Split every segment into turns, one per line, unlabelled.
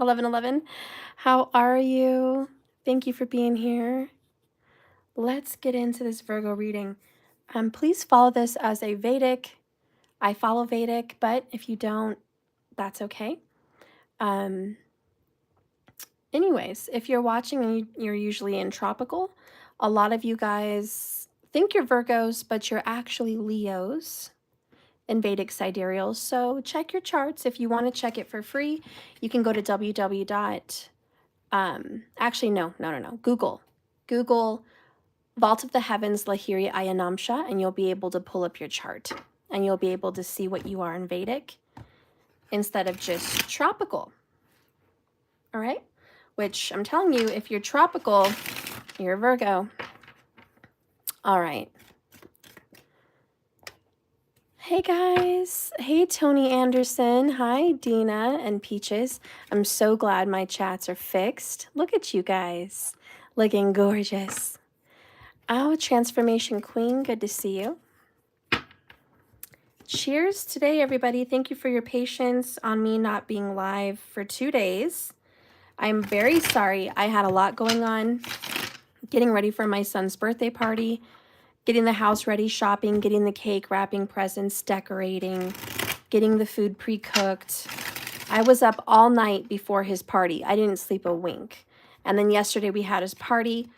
1111. How are you? Thank you for being here. Let's get into this Virgo reading. Please follow this as a Vedic. I follow Vedic, but if you don't, that's okay. Anyways, if you're watching and you're usually in tropical, a lot of you guys think you're Virgos, but you're actually Leos in Vedic sidereals. So check your charts. If you want to check it for free, you can go to Google Vault of the Heavens Lahiri Ayanamsha, and you'll be able to pull up your chart and you'll be able to see what you are in Vedic instead of just tropical. All right? Which I'm telling you, if you're tropical, you're Virgo. All right. Hey guys. Hey Tony Anderson. Hi Dina and Peaches. I'm so glad my chats are fixed. Look at you guys. Looking gorgeous. Oh, Transformation Queen, good to see you. Cheers today, everybody. Thank you for your patience on me not being live for 2 days. I'm very sorry. I had a lot going on, getting ready for my son's birthday party, getting the house ready, shopping, getting the cake, wrapping presents, decorating, getting the food pre-cooked. I was up all night before his party. I didn't sleep a wink. And then yesterday we had his party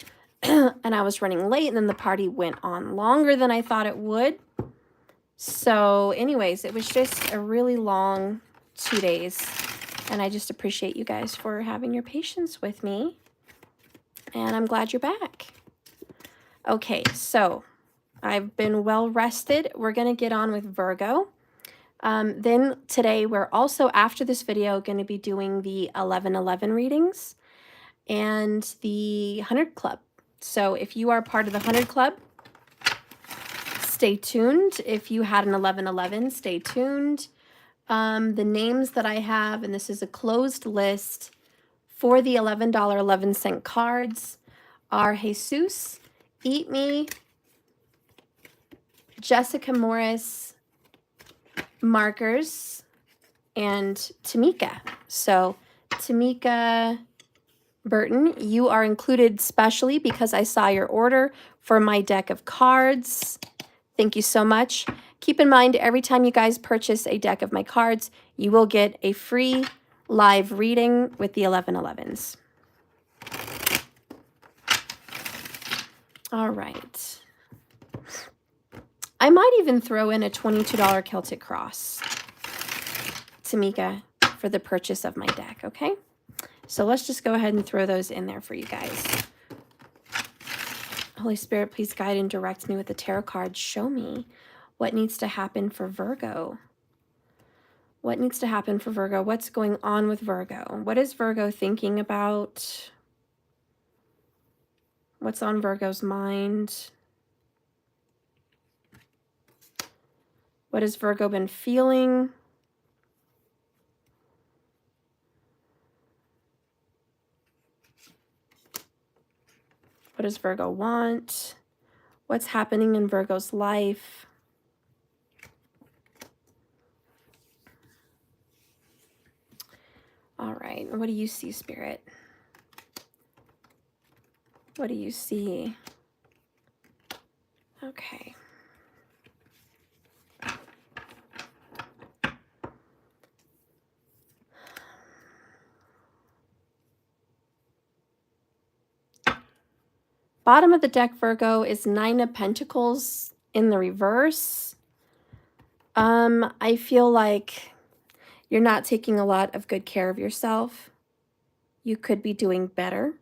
and I was running late, and then the party went on longer than I thought it would. So anyways, it was just a really long 2 days, and I just appreciate you guys for having your patience with me, and I'm glad you're back. Okay, so I've been well rested. We're going to get on with Virgo. Then today we're also, after this video, going to be doing the 1111 readings and the 100 Club. So if you are part of the 100 Club, stay tuned. If you had an 1111, stay tuned. The names that I have, and this is a closed list for the $11.11 cards, are Jesus, Eat Me, Jessica Morris, Markers, and Tamika. So Tamika Burton, you are included specially because I saw your order for my deck of cards. Thank you so much. Keep in mind, every time you guys purchase a deck of my cards, you will get a free live reading with the 1111s. All right. I might even throw in a $22 Celtic Cross, Tamika, for the purchase of my deck, okay? So let's just go ahead and throw those in there for you guys. Holy Spirit, please guide and direct me with the tarot cards. Show me what needs to happen for Virgo. What needs to happen for Virgo? What's going on with Virgo? What is Virgo thinking about? What's on Virgo's mind? What has Virgo been feeling? What does Virgo want? What's happening in Virgo's life? All right, what do you see, Spirit? What do you see? Okay. Bottom of the deck, Virgo, is 9 of Pentacles in the reverse. I feel like you're not taking a lot of good care of yourself. You could be doing better.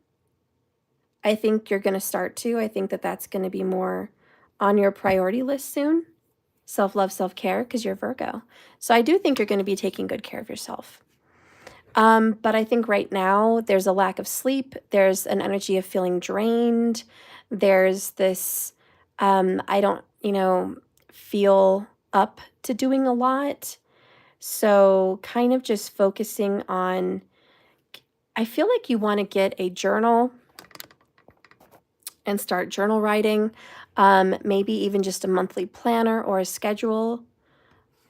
I think you're going to start to. I think that that's going to be more on your priority list soon. Self-love, self-care, because you're Virgo. So I do think you're going to be taking good care of yourself. But I think right now there's a lack of sleep. There's an energy of feeling drained. There's this, I don't, feel up to doing a lot. So kind of just focusing on, I feel like you want to get a journal and start journal writing. Maybe even just a monthly planner or a schedule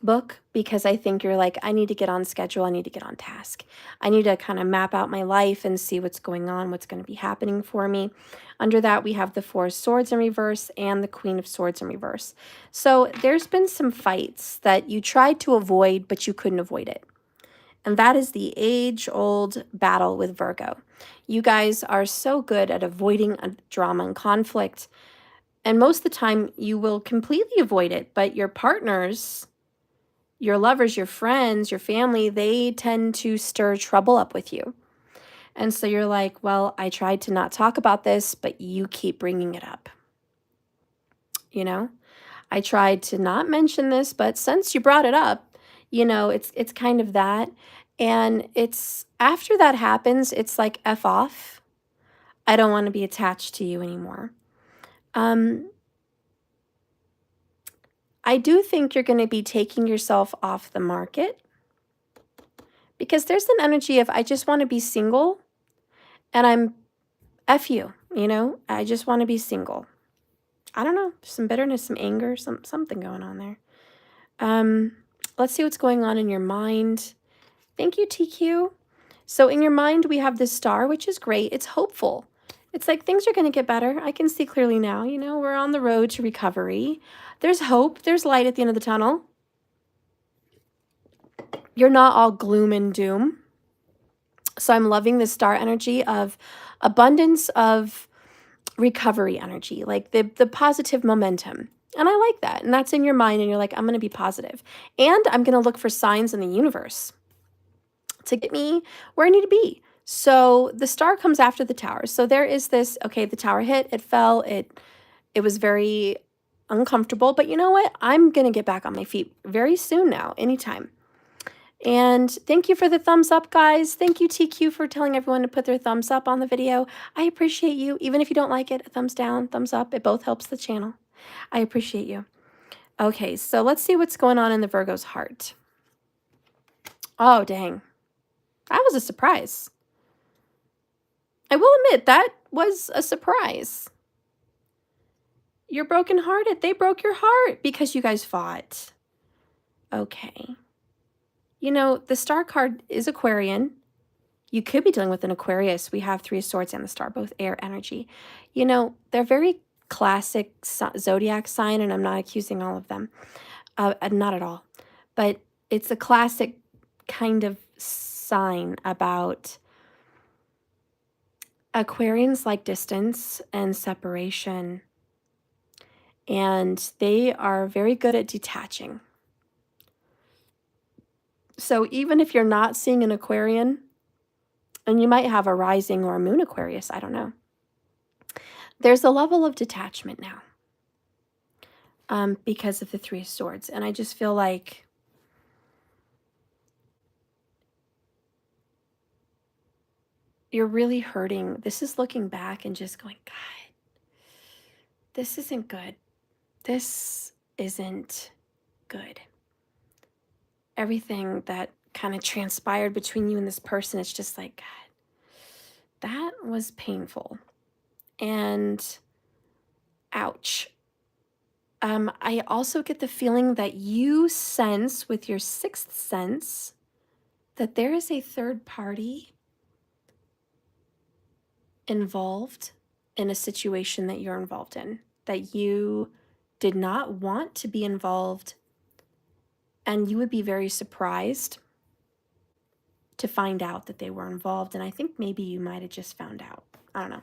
book because I think you're like, I need to get on schedule. I need to get on task. I need to kind of map out my life and see what's going on, what's going to be happening for me. Under that, we have the Four of Swords in reverse and the Queen of Swords in reverse. So there's been some fights that you tried to avoid, but you couldn't avoid it. And that is the age-old battle with Virgo. You guys are so good at avoiding a drama and conflict. And most of the time, you will completely avoid it. But your partners, your lovers, your friends, your family, they tend to stir trouble up with you. And so you're like, well, I tried to not talk about this, but you keep bringing it up. You know, I tried to not mention this, but since you brought it up, you know, it's kind of that. And it's after that happens, it's like F off. I don't want to be attached to you anymore. I do think you're going to be taking yourself off the market because there's an energy of I just want to be single and I'm F you, you know, I just want to be single. I don't know, some bitterness, some anger, something going on there. Let's see what's going on in your mind. Thank you, TQ. So in your mind, we have this star, which is great. It's hopeful. It's like things are going to get better. I can see clearly now. You know, we're on the road to recovery. There's hope. There's light at the end of the tunnel. You're not all gloom and doom. So I'm loving this star energy of abundance, of recovery energy, like the positive momentum. And I like that. And that's in your mind. And you're like, I'm going to be positive. And I'm going to look for signs in the universe to get me where I need to be. So the star comes after the tower. So there is this, okay, the tower hit, it fell, it was very uncomfortable, but you know what? I'm going to get back on my feet very soon now, anytime. And thank you for the thumbs up, guys. Thank you, TQ, for telling everyone to put their thumbs up on the video. I appreciate you. Even if you don't like it, a thumbs down, thumbs up, it both helps the channel. I appreciate you. Okay, so let's see what's going on in the Virgo's heart. Oh, dang. That was a surprise. I will admit, that was a surprise. You're brokenhearted. They broke your heart because you guys fought. Okay. You know, the star card is Aquarian. You could be dealing with an Aquarius. We have Three of Swords and the star, both air energy. You know, they're very classic zodiac sign, and I'm not accusing all of them. Not at all. But it's a classic kind of sign about Aquarians like distance and separation. And they are very good at detaching. So even if you're not seeing an Aquarian, and you might have a rising or a moon Aquarius, I don't know, there's a level of detachment now because of the Three of Swords. And I just feel like you're really hurting. This is looking back and just going, God, this isn't good. This isn't good. Everything that kind of transpired between you and this person, it's just like, God, that was painful. And ouch. I also get the feeling that you sense with your sixth sense that there is a third party involved in a situation that you're involved in, that you did not want to be involved, and you would be very surprised to find out that they were involved. And I think maybe you might have just found out. I don't know.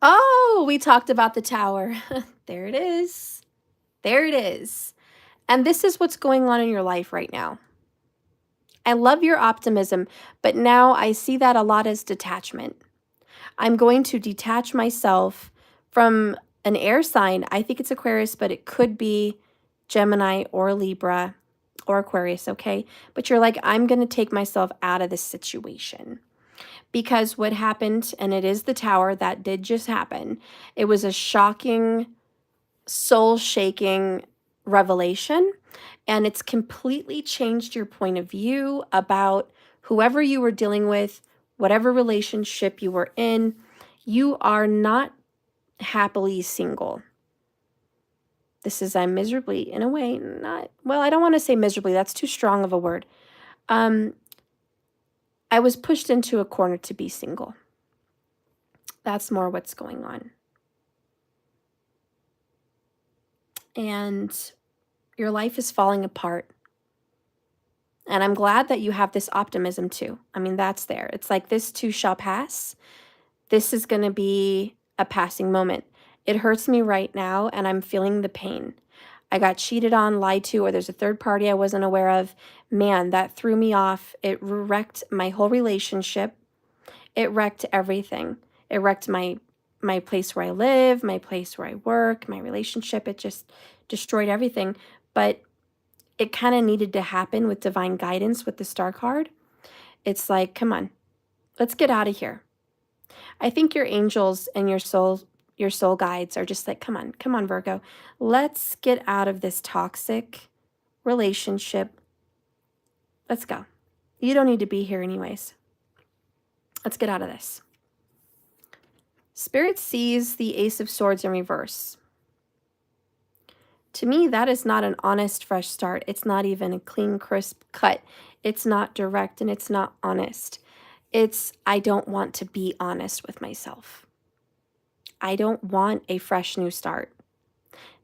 Oh, we talked about the tower. There it is. There it is. And this is what's going on in your life right now. I love your optimism, but now I see that a lot as detachment. I'm going to detach myself from an air sign. I think it's Aquarius, but it could be Gemini or Libra or Aquarius, okay? But you're like, I'm going to take myself out of this situation. Because what happened, and it is the tower, that did just happen. It was a shocking, soul-shaking revelation, and it's completely changed your point of view about whoever you were dealing with, whatever relationship you were in. You are not happily single. This is I'm miserably, in a way, not, well, I don't want to say miserably. That's too strong of a word. I was pushed into a corner to be single. That's more what's going on. And your life is falling apart. And I'm glad that you have this optimism too. I mean, that's there. It's like this too shall pass. This is going to be a passing moment. It hurts me right now, and I'm feeling the pain. I got cheated on, lied to, or there's a third party I wasn't aware of. Man, that threw me off. It wrecked my whole relationship. It wrecked everything. It wrecked my place where I live, my place where I work, my relationship. It just destroyed everything. But it kind of needed to happen with divine guidance with the star card. It's like, come on, let's get out of here. I think your angels and your soul guides are just like, come on, Virgo. Let's get out of this toxic relationship. Let's go. You don't need to be here anyways. Let's get out of this. Spirit sees the Ace of Swords in reverse. To me, that is not an honest, fresh start. It's not even a clean, crisp cut. It's not direct and it's not honest. It's, I don't want to be honest with myself. I don't want a fresh new start.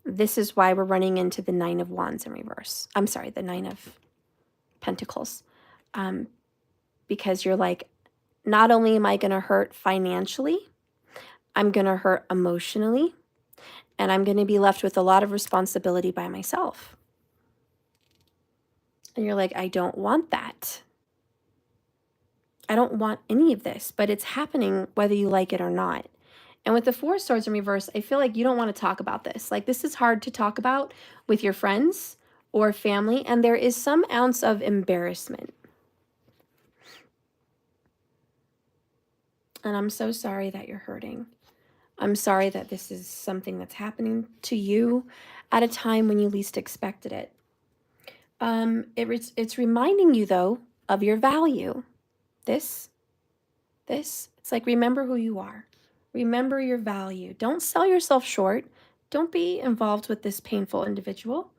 This is why we're running into the Nine of Wands in reverse. I'm sorry, the Nine of Pentacles. Because you're like, not only am I going to hurt financially, I'm going to hurt emotionally, and I'm going to be left with a lot of responsibility by myself. And you're like, I don't want that. I don't want any of this, but it's happening whether you like it or not. And with the Four of Swords in reverse, I feel like you don't want to talk about this. Like, this is hard to talk about with your friends or family, and there is some ounce of embarrassment. And I'm so sorry that you're hurting. I'm sorry that this is something that's happening to you at a time when you least expected it. It's reminding you, though, of your value. This, it's like, remember who you are. Remember your value. Don't sell yourself short. Don't be involved with this painful individual.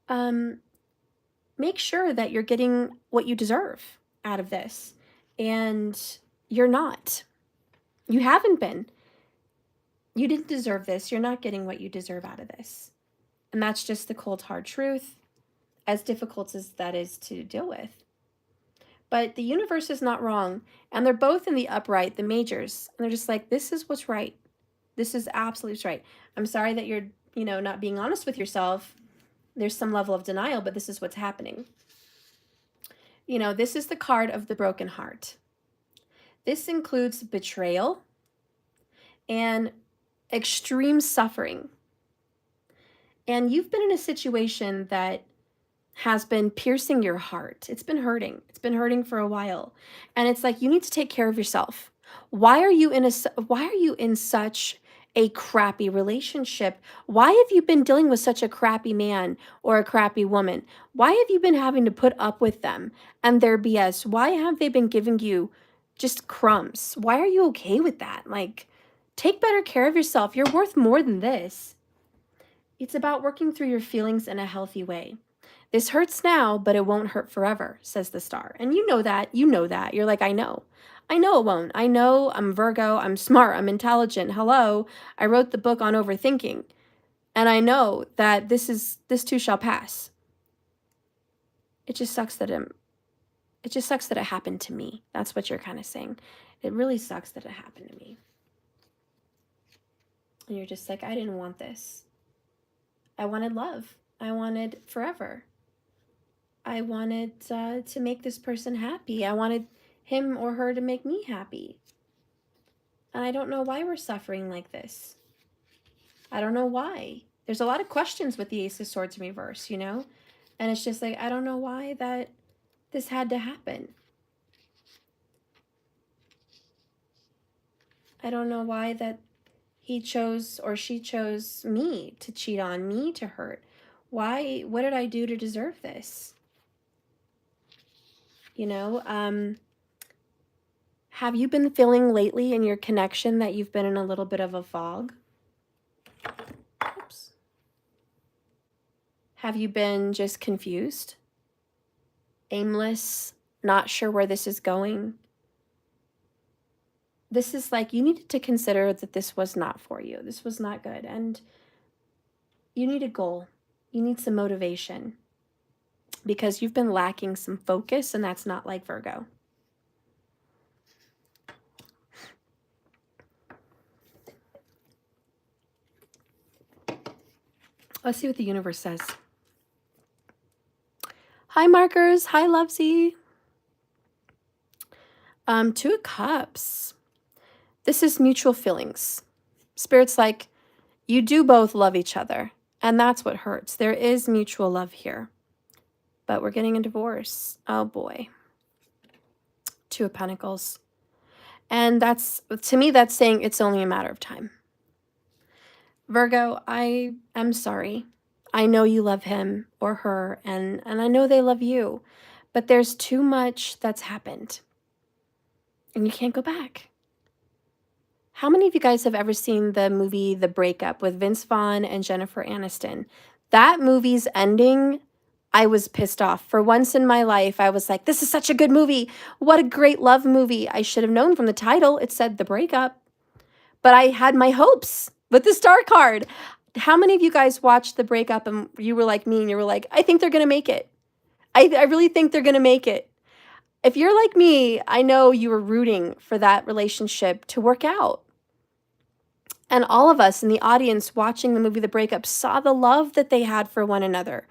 Make sure that you're getting what you deserve out of this. And you're not. You haven't been. You didn't deserve this. You're not getting what you deserve out of this. And that's just the cold, hard truth, as difficult as that is to deal with. But the universe is not wrong. And they're both in the upright, the majors. And they're just like, this is what's right. This is absolutely right. I'm sorry that you're, not being honest with yourself. There's some level of denial, but this is what's happening. This is the card of the broken heart. This includes betrayal and extreme suffering. And you've been in a situation that has been piercing your heart. It's been hurting. It's been hurting for a while. And it's like, you need to take care of yourself. Why are you in such a crappy relationship? Why have you been dealing with such a crappy man or a crappy woman? Why have you been having to put up with them and their BS? Why have they been giving you just crumbs? Why are you okay with that? Like, take better care of yourself. You're worth more than this. It's about working through your feelings in a healthy way. This hurts now, but it won't hurt forever, says the star. And you know that. You're like, I know it won't. I know I'm Virgo. I'm smart. I'm intelligent. Hello. I wrote the book on overthinking. And I know that this too shall pass. It just sucks that it happened to me. That's what you're kind of saying. It really sucks that it happened to me. And you're just like, I didn't want this. I wanted love. I wanted forever. I wanted to make this person happy. I wanted him or her to make me happy. And I don't know why we're suffering like this. I don't know why. There's a lot of questions with the Ace of Swords in reverse, And it's just like, I don't know why that this had to happen. I don't know why that he chose or she chose me to cheat on, me to hurt. Why? What did I do to deserve this? Have you been feeling lately in your connection that you've been in a little bit of a fog? Oops. Have you been just confused, aimless, not sure where this is going? This is like, you needed to consider that this was not for you. This was not good. And you need a goal. You need some motivation because you've been lacking some focus, and that's not like Virgo. Let's see what the universe says. Hi, Markers. Hi, Lovesy. Two of Cups. This is mutual feelings. Spirit's like, you do both love each other, and that's what hurts. There is mutual love here, but we're getting a divorce. Oh, boy. Two of Pentacles. And that's, to me, that's saying it's only a matter of time. Virgo, I am sorry. I know you love him or her, and I know they love you, but there's too much that's happened, and you can't go back. How many of you guys have ever seen the movie The Breakup with Vince Vaughn and Jennifer Aniston? That movie's ending, I was pissed off. For once in my life, I was like, this is such a good movie. What a great love movie. I should have known from the title. It said The Breakup. But I had my hopes with the star card. How many of you guys watched The Breakup and you were like me and you were like, I think they're going to make it. I really think they're going to make it. If you're like me, I know you were rooting for that relationship to work out. And all of us in the audience watching the movie The Breakup saw the love that they had for one another.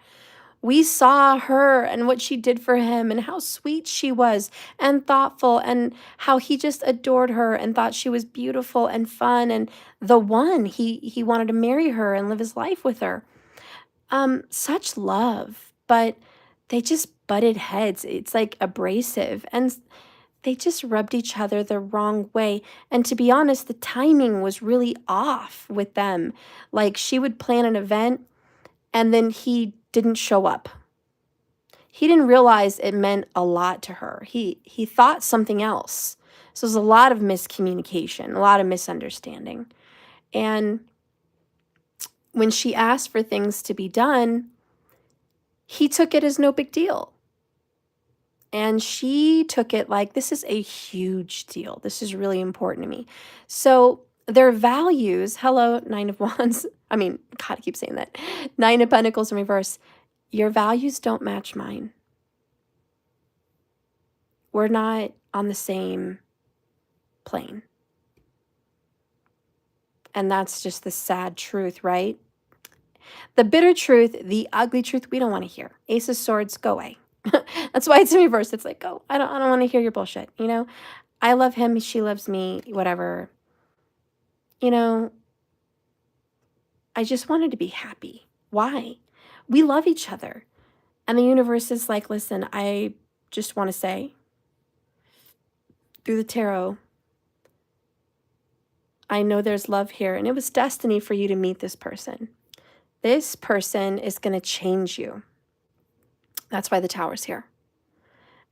We saw her and what she did for him and how sweet she was and thoughtful and how he just adored her and thought she was beautiful and fun and the one. He wanted to marry her and live his life with her. Such love, but they just butted heads. It's like abrasive, and they just rubbed each other the wrong way. And to be honest, the timing was really off with them. Like, she would plan an event and then he didn't show up. He didn't realize it meant a lot to her. He thought something else. So there's a lot of miscommunication, a lot of misunderstanding. And when she asked for things to be done, he took it as no big deal. And she took it like, this is a huge deal. This is really important to me. So their values, hello, Nine of Wands. I mean, God, I keep saying that. Nine of Pentacles in reverse. Your values don't match mine. We're not on the same plane. And that's just the sad truth, right? The bitter truth, the ugly truth, we don't want to hear. Ace of Swords, go away. That's why it's in reverse. It's like, oh, I don't want to hear your bullshit. You know, I love him. She loves me, whatever. You know, I just wanted to be happy. Why? We love each other. And the universe is like, listen, I just want to say through the tarot, I know there's love here, and it was destiny for you to meet this person. This person is going to change you. That's why the Tower's here.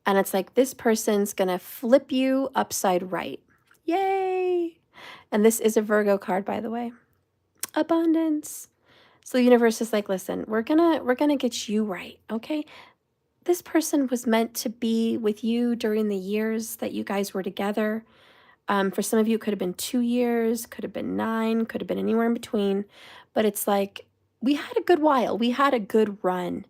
And it's like, this person's going to flip you upside right. Yay! And this is a Virgo card, by the way. Abundance. So the universe is like, listen, we're gonna get you right, okay? This person was meant to be with you during the years that you guys were together. For some of you, it could have been 2 years, could have been 9, could have been anywhere in between. But it's like, we had a good while. We had a good run.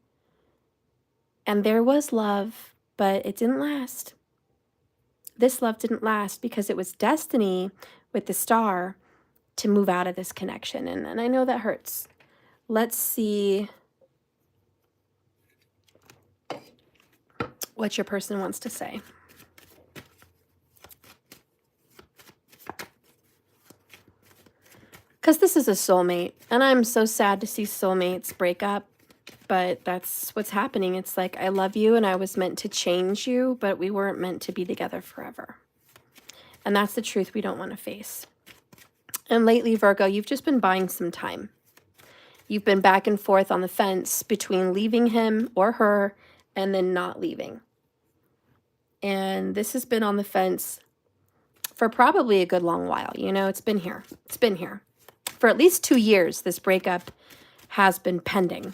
And there was love, but it didn't last. This love didn't last because it was destiny with the star to move out of this connection. And I know that hurts. Let's see what your person wants to say. Because this is a soulmate, and I'm so sad to see soulmates break up, but that's what's happening. It's like, I love you, and I was meant to change you, but we weren't meant to be together forever. And that's the truth we don't want to face. And lately, Virgo, you've just been buying some time. You've been back and forth on the fence between leaving him or her and then not leaving. And this has been on the fence for probably a good long while. You know, it's been here. It's been here. For at least 2 years, this breakup has been pending.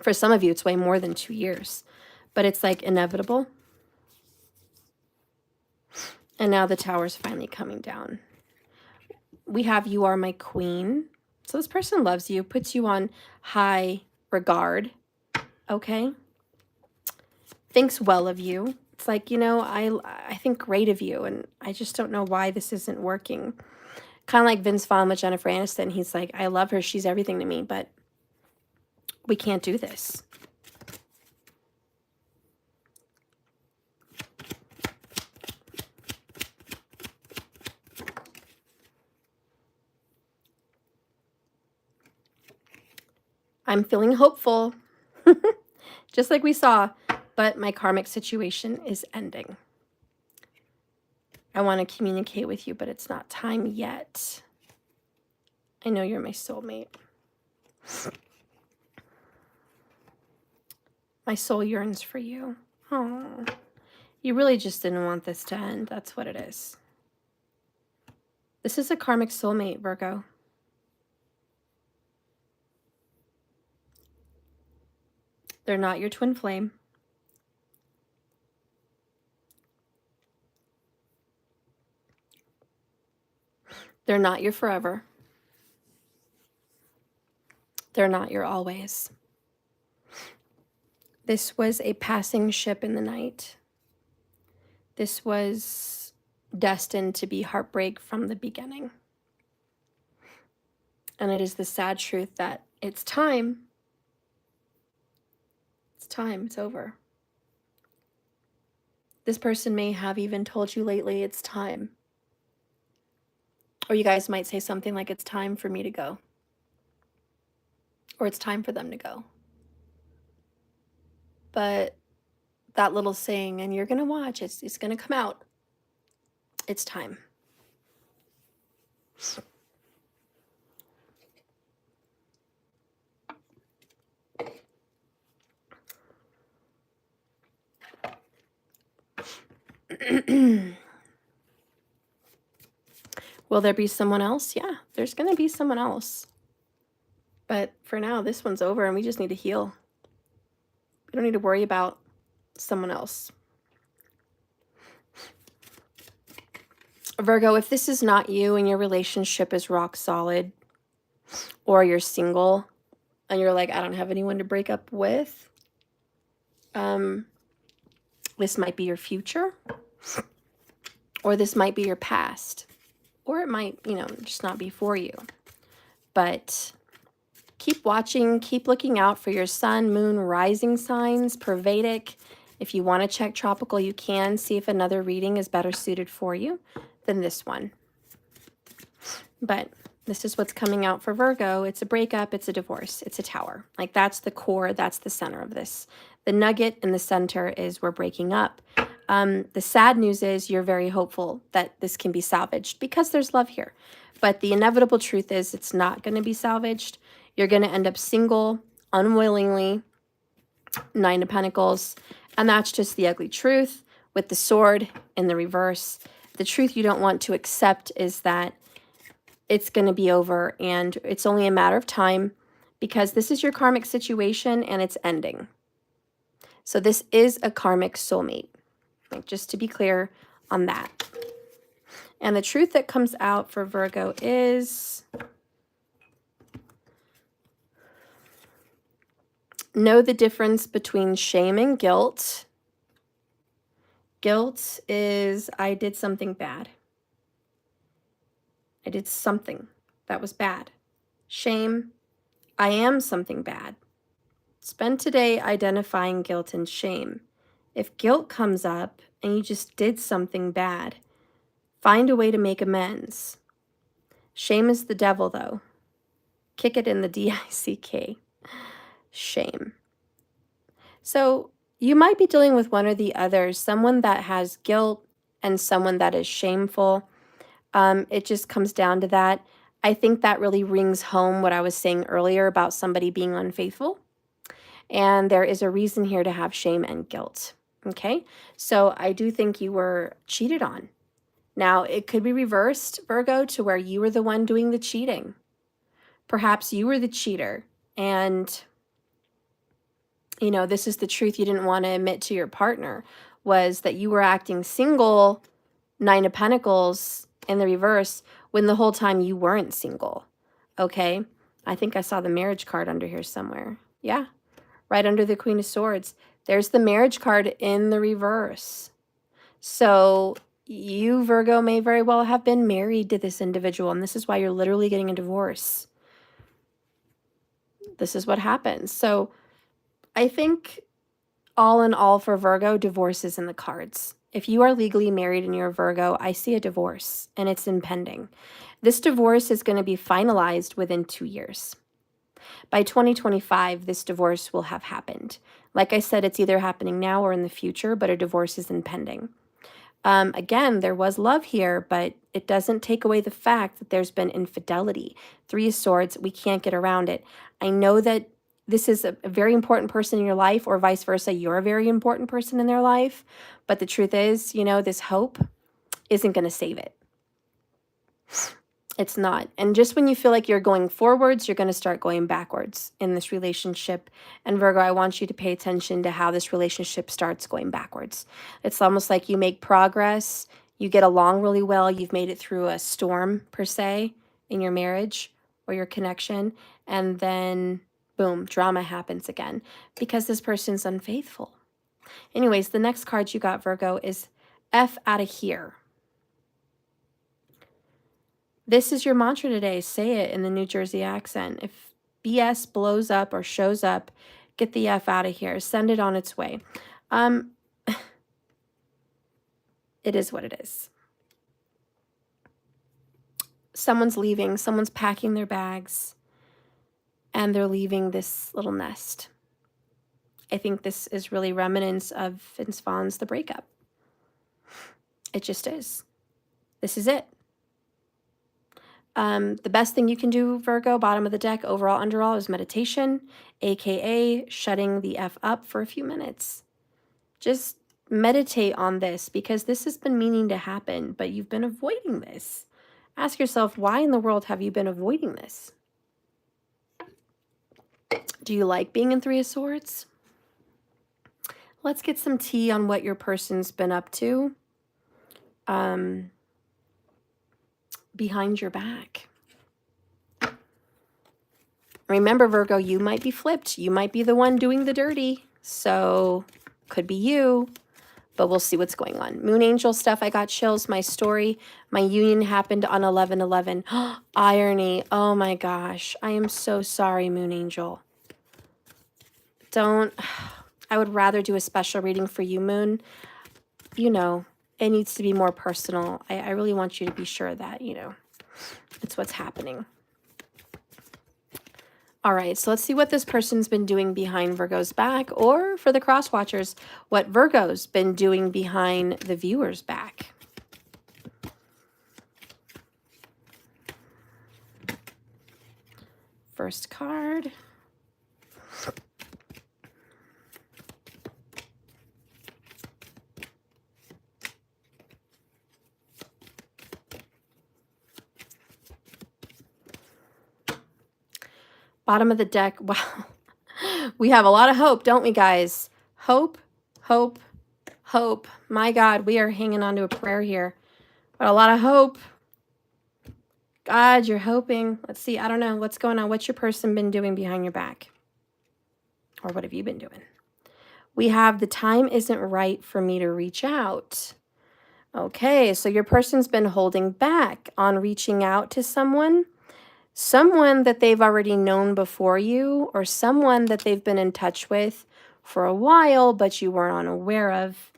For some of you, it's way more than 2 years, but it's like inevitable. And now the Tower's finally coming down. We have you are my queen. So this person loves you, puts you on high regard, okay? Thinks well of you. It's like, you know, I think great of you, and I just don't know why this isn't working. Kind of like Vince Vaughn with Jennifer Aniston. He's like, I love her. She's everything to me, but we can't do this. I'm feeling hopeful, just like we saw, but my karmic situation is ending. I want to communicate with you, but it's not time yet. I know you're my soulmate. My soul yearns for you. Oh, you really just didn't want this to end. That's what it is. This is a karmic soulmate, Virgo. They're not your twin flame. They're not your forever. They're not your always. This was a passing ship in the night. This was destined to be heartbreak from the beginning. And it is the sad truth that it's time. It's time. It's over. This person may have even told you lately it's time. Or you guys might say something like, it's time for me to go. Or it's time for them to go. But that little saying, and you're going to watch, it's going to come out. It's time. Will there be someone else? Yeah, there's going to be someone else. But for now, this one's over and we just need to heal. We don't need to worry about someone else. Virgo, if this is not you and your relationship is rock solid, or you're single and you're like, I don't have anyone to break up with, this might be your future, or this might be your past, or it might, you know, just not be for you. But keep watching, keep looking out for your sun, moon, rising signs per Vedic. If you want to check tropical, you can see if another reading is better suited for you than this one. But this is what's coming out for Virgo. It's a breakup, it's a divorce, it's a Tower. Like, that's the core, that's the center of this. The nugget in the center is we're breaking up. The sad news is you're very hopeful that this can be salvaged because there's love here. But the inevitable truth is it's not going to be salvaged. You're going to end up single, unwillingly, 9 of Pentacles. And that's just the ugly truth with the sword in the reverse. The truth you don't want to accept is that it's going to be over and it's only a matter of time because this is your karmic situation and it's ending. So this is a karmic soulmate, like, just to be clear on that. And the truth that comes out for Virgo is know the difference between shame and guilt. Guilt is I did something bad. I did something that was bad. Shame, I am something bad. Spend today identifying guilt and shame. If guilt comes up and you just did something bad, find a way to make amends. Shame is the devil, though. Kick it in the D-I-C-K. Shame. So you might be dealing with one or the other, someone that has guilt and someone that is shameful. It just comes down to that. I think that really rings home what I was saying earlier about somebody being unfaithful. And there is a reason here to have shame and guilt. Okay, so I do think you were cheated on. Now, it could be reversed, Virgo, to where you were the one doing the cheating. Perhaps you were the cheater and You know, this is the truth you didn't want to admit to your partner, was that you were acting single, Nine of Pentacles in the reverse, when the whole time you weren't single. Okay? I think I saw the marriage card under here somewhere. Yeah, right under the Queen of Swords. There's the marriage card in the reverse. So you, Virgo, may very well have been married to this individual, and this is why you're literally getting a divorce. This is what happens. So I think all in all for Virgo, divorce is in the cards. If you are legally married and you're a Virgo, I see a divorce, and it's impending. This divorce is going to be finalized within 2 years. By 2025, this divorce will have happened. Like I said, it's either happening now or in the future, but a divorce is impending. Again, there was love here, but it doesn't take away the fact that there's been infidelity. Three of Swords, we can't get around it. I know that this is a very important person in your life, or vice versa, you're a very important person in their life. But the truth is, you know, this hope isn't going to save it. It's not. And just when you feel like you're going forwards, you're going to start going backwards in this relationship. And Virgo, I want you to pay attention to how this relationship starts going backwards. It's almost like you make progress, you get along really well, you've made it through a storm, per se, in your marriage or your connection, and then boom, drama happens again because this person's unfaithful. Anyways, the next card you got, Virgo, is F out of here. This is your mantra today. Say it in the New Jersey accent. If BS blows up or shows up, get the F out of here. Send it on its way. It is what it is. Someone's leaving. Someone's packing their bags. And they're leaving this little nest. I think this is really remnants of Vince Vaughn's The Breakup. It just is. This is it. The best thing you can do, Virgo, bottom of the deck, overall, underall, is meditation, aka shutting the F up for a few minutes. Just meditate on this, because this has been meaning to happen, but you've been avoiding this. Ask yourself, why in the world have you been avoiding this? Do you like being in Three of Swords? Let's get some tea on what your person's been up to. Behind your back. Remember, Virgo, you might be flipped. You might be the one doing the dirty. So could be you, but we'll see what's going on. Moon Angel stuff, I got chills. My story, my union happened on 11/11. Irony. Oh my gosh. I am so sorry, Moon Angel. I would rather do a special reading for you, Moon. You know, it needs to be more personal. I really want you to be sure that, you know, it's what's happening. All right, so let's see what this person's been doing behind Virgo's back, or for the cross watchers, what Virgo's been doing behind the viewer's back. First card. Bottom of the deck. Wow. We have a lot of hope, don't we, guys? Hope, hope, hope. My God, we are hanging on to a prayer here. But a lot of hope. God, you're hoping. Let's see. I don't know. What's going on? What's your person been doing behind your back? Or what have you been doing? We have the time isn't right for me to reach out. Okay, so your person's been holding back on reaching out to someone that they've already known before you, or someone that they've been in touch with for a while, but you weren't unaware of.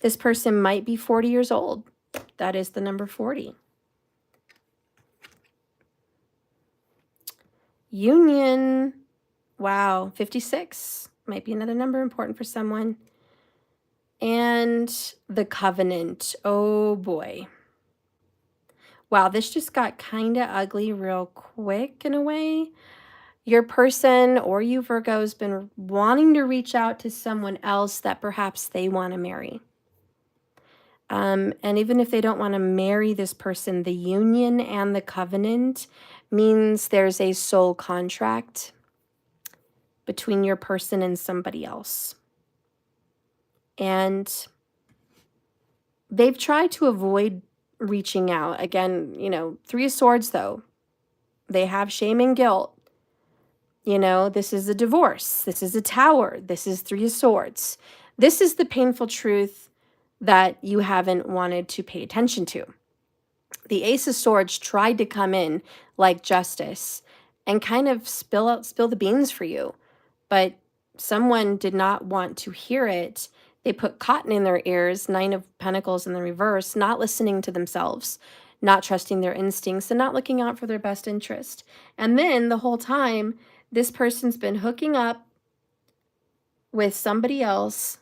This person might be 40 years old. That is the number 40. Union. Wow, 56. Might be another number important for someone. And the Covenant. Oh, boy. Wow, this just got kind of ugly real quick in a way. Your person or you, Virgo, has been wanting to reach out to someone else that perhaps they want to marry. And even if they don't want to marry this person, the union and the covenant means there's a soul contract. between your person and somebody else. And they've tried to avoid reaching out. Again, you know, Three of Swords, though, they have shame and guilt. You know, this is a divorce. This is a Tower. This is Three of Swords. This is the painful truth that you haven't wanted to pay attention to. The Ace of Swords tried to come in like justice and kind of spill the beans for you, but someone did not want to hear it. They put cotton in their ears, Nine of Pentacles in the reverse, not listening to themselves, not trusting their instincts, and not looking out for their best interest. And then the whole time, this person's been hooking up with somebody else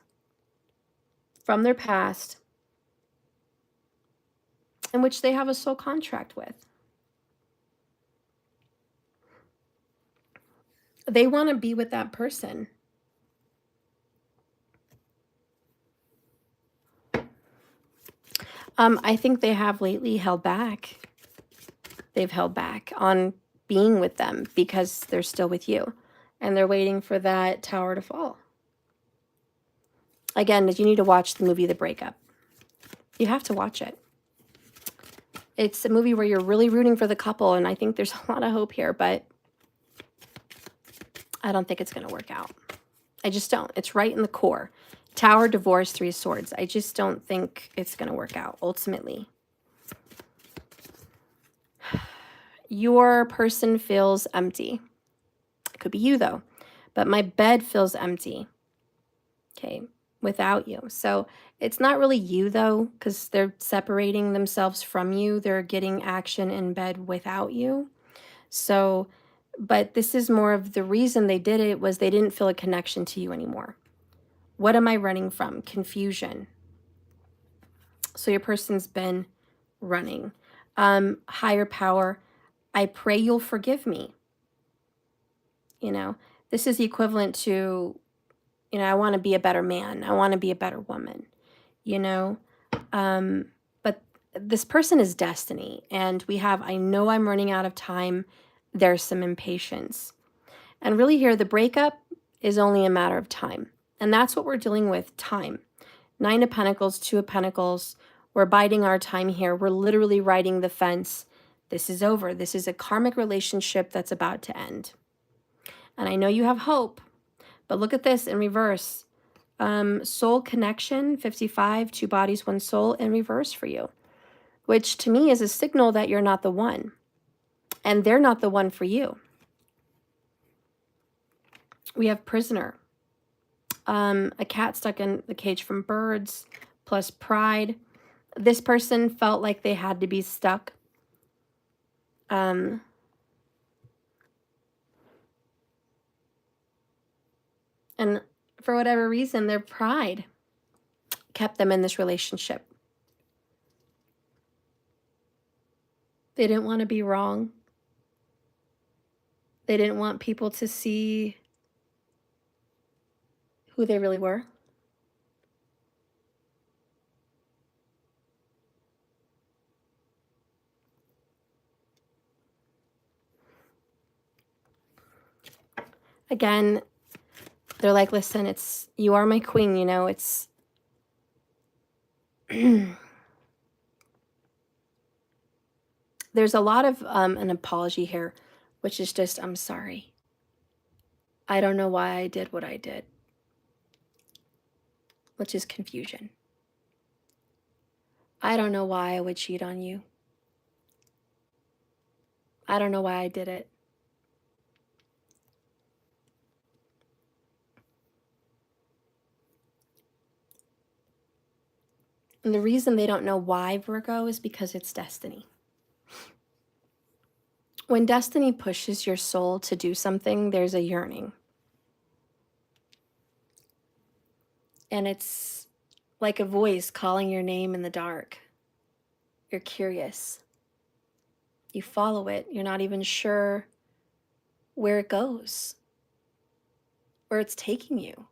from their past in which they have a soul contract with. They want to be with that person. I think they have lately held back. They've held back on being with them because they're still with you. And they're waiting for that tower to fall. Again, you need to watch the movie The Breakup. You have to watch it. It's a movie where you're really rooting for the couple, and I think there's a lot of hope here, but I don't think it's going to work out. I just don't. It's right in the core. Tower, divorce, Three of Swords. I just don't think it's going to work out, ultimately. Your person feels empty. It could be you, though. But my bed feels empty. Okay, without you. So it's not really you, though, because they're separating themselves from you. They're getting action in bed without you. So, but this is more of the reason they did it was they didn't feel a connection to you anymore. What am I running from? Confusion. So your person's been running. Higher power. I pray you'll forgive me. You know, this is the equivalent to, you know, I want to be a better man. I want to be a better woman, you know. But this person is destiny. And we have, I know I'm running out of time. There's some impatience. And really here, the breakup is only a matter of time. And that's what we're dealing with, time. Nine of Pentacles, Two of Pentacles. We're biding our time here. We're literally riding the fence. This is over. This is a karmic relationship that's about to end. And I know you have hope, but look at this in reverse. Soul connection, 55, two bodies, one soul in reverse for you, which to me is a signal that you're not the one. And they're not the one for you. We have prisoner. A cat stuck in the cage from birds, plus pride. This person felt like they had to be stuck. And for whatever reason, their pride kept them in this relationship. They didn't want to be wrong. They didn't want people to see who they really were. Again, they're like, listen, it's, you are my queen, you know, it's, there's a lot of an apology here, which is just, I'm sorry. I don't know why I did what I did, which is confusion. I don't know why I would cheat on you. I don't know why I did it. And the reason they don't know why, Virgo, is because it's destiny. When destiny pushes your soul to do something, there's a yearning. And it's like a voice calling your name in the dark. You're curious. You follow it. You're not even sure where it goes, where it's taking you.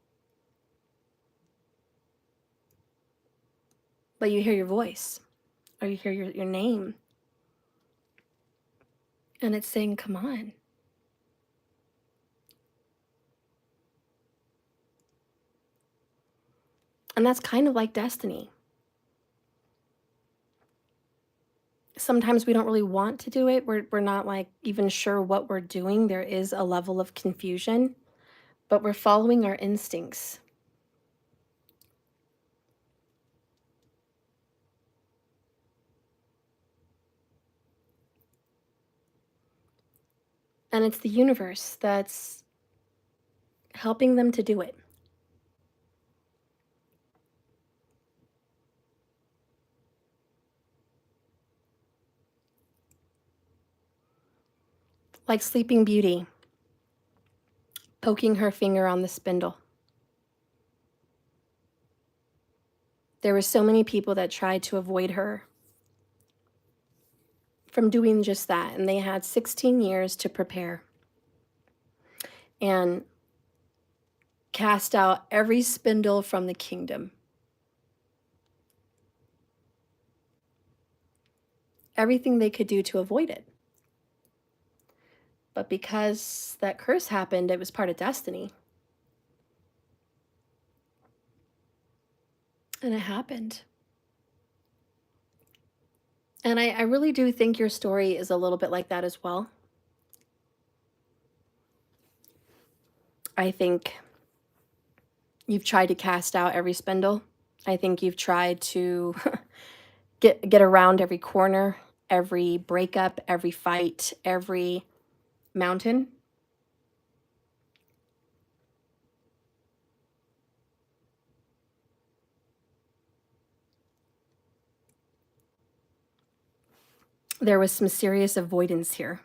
But you hear your voice, or you hear your name. And it's saying, come on. And that's kind of like destiny. Sometimes we don't really want to do it. We're not like even sure what we're doing. There is a level of confusion, but we're following our instincts. And it's the universe that's helping them to do it. Like Sleeping Beauty, poking her finger on the spindle. There were so many people that tried to avoid her from doing just that, and they had 16 years to prepare and cast out every spindle from the kingdom. Everything they could do to avoid it. But because that curse happened, it was part of destiny. And it happened. And I really do think your story is a little bit like that as well. I think you've tried to cast out every spindle. I think you've tried to get around every corner, every breakup, every fight, every mountain. There was some serious avoidance here.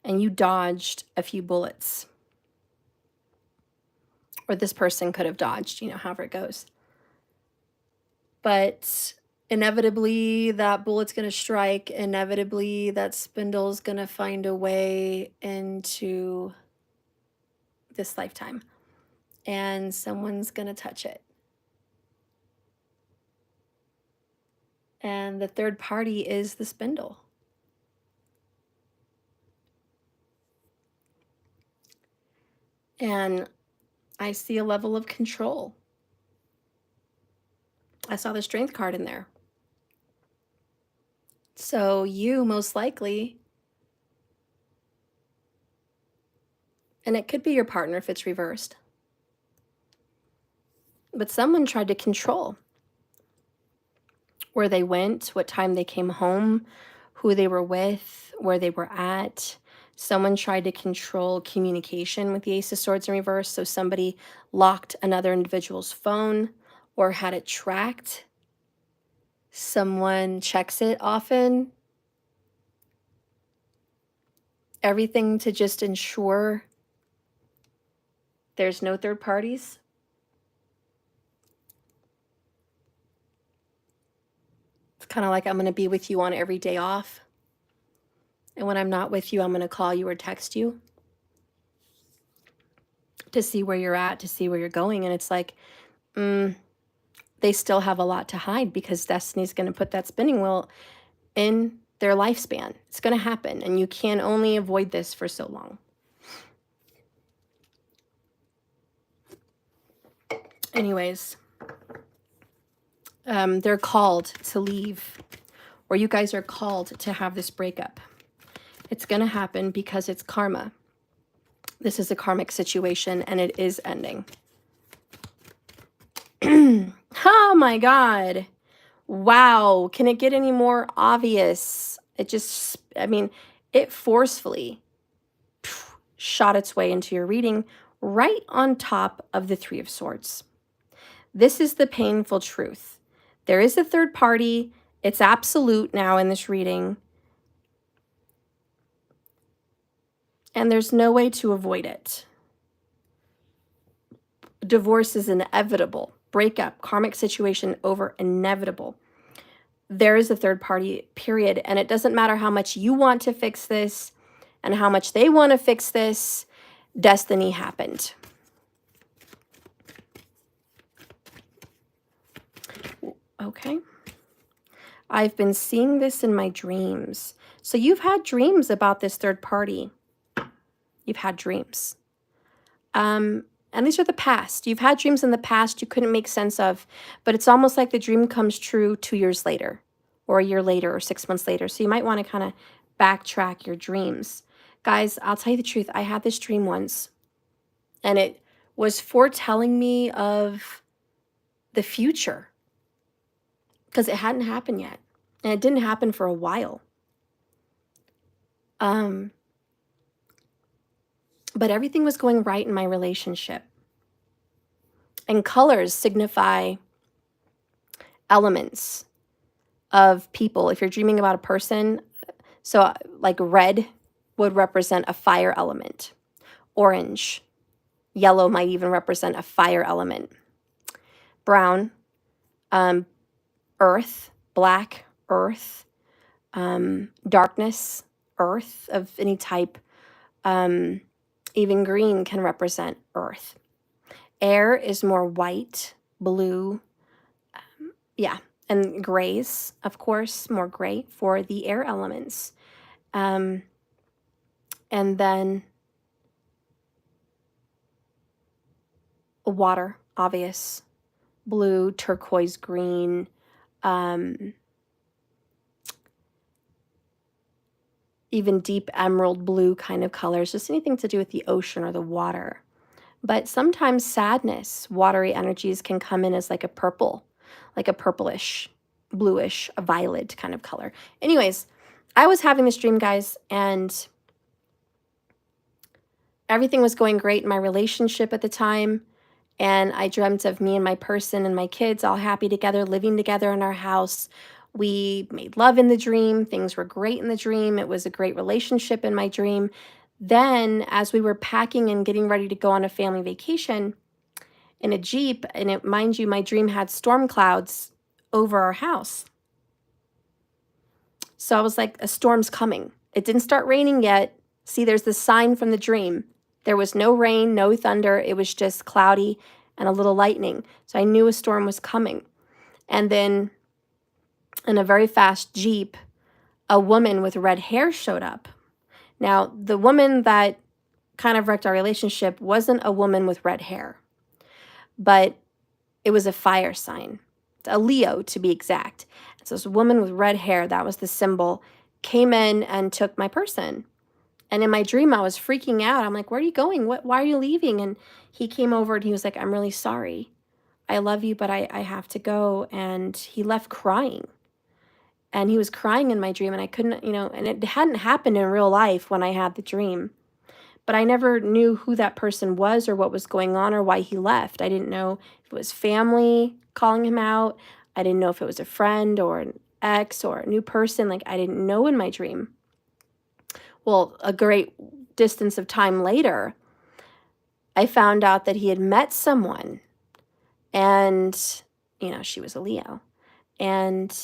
And you dodged a few bullets. Or this person could have dodged, however it goes. But inevitably, that bullet's going to strike. Inevitably, that spindle's going to find a way into this lifetime. And someone's going to touch it. And the third party is the spindle. And I see a level of control. I saw the Strength card in there. So you most likely, and it could be your partner if it's reversed, but someone tried to control where they went, what time they came home, who they were with, where they were at. Someone tried to control communication with the Ace of Swords in reverse. So somebody locked another individual's phone or had it tracked. Someone checks it often. Everything to just ensure there's no third parties. It's kind of like I'm going to be with you on every day off. And when I'm not with you, I'm going to call you or text you to see where you're at, to see where you're going. And it's like, they still have a lot to hide because destiny's going to put that spinning wheel in their lifespan. It's going to happen. And you can only avoid this for so long. Anyways, they're called to leave, or you guys are called to have this breakup. It's going to happen because it's karma. This is a karmic situation and it is ending. Oh my God. Wow. Can it get any more obvious? It just, it forcefully shot its way into your reading right on top of the Three of Swords. This is the painful truth. There is a third party. It's absolute now in this reading. And there's no way to avoid it. Divorce is inevitable. Breakup, karmic situation over, inevitable. There is a third party, period. And it doesn't matter how much you want to fix this and how much they want to fix this. Destiny happened. Okay. I've been seeing this in my dreams. So you've had dreams about this third party. You've had dreams. And And these are the past. You've had dreams in the past you couldn't make sense of, but it's almost like the dream comes true 2 years later, or a year later, or 6 months later. So you might want to kind of backtrack your dreams. Guys, I'll tell you the truth. I had this dream once, and it was foretelling me of the future because it hadn't happened yet, and it didn't happen for a while. But everything was going right in my relationship. And colors signify elements of people. If you're dreaming about a person, so like red would represent a fire element. Orange, yellow might even represent a fire element. Brown, earth, black, earth, darkness, earth of any type. Even green can represent earth. Air is more white, blue, and grays, of course, more gray for the air elements. And then water, obvious, blue, turquoise, green, even deep emerald blue kind of colors, just anything to do with the ocean or the water. But sometimes sadness, watery energies can come in as like a purple, like a purplish, bluish, a violet kind of color. Anyways, I was having this dream, guys, and everything was going great in my relationship at the time. And I dreamt of me and my person and my kids all happy together, living together in our house. We made love in the dream. Things were great in the dream. It was a great relationship in my dream. Then, as we were packing and getting ready to go on a family vacation in a Jeep, and mind you, my dream had storm clouds over our house. So I was like, a storm's coming. It didn't start raining yet. See, there's the sign from the dream. There was no rain, no thunder. It was just cloudy and a little lightning. So I knew a storm was coming. And then in a very fast Jeep, a woman with red hair showed up. Now, the woman that kind of wrecked our relationship wasn't a woman with red hair, but it was a fire sign, a Leo to be exact. So this woman with red hair, that was the symbol, came in and took my person. And in my dream, I was freaking out. I'm like, where are you going? Why are you leaving? And he came over and he was like, I'm really sorry. I love you, but I have to go. And he left crying. And he was crying in my dream, and I couldn't, and it hadn't happened in real life when I had the dream. But I never knew who that person was or what was going on or why he left. I didn't know if it was family calling him out. I didn't know if it was a friend or an ex or a new person. Like, I didn't know in my dream. Well, a great distance of time later, I found out that he had met someone, and, she was a Leo. And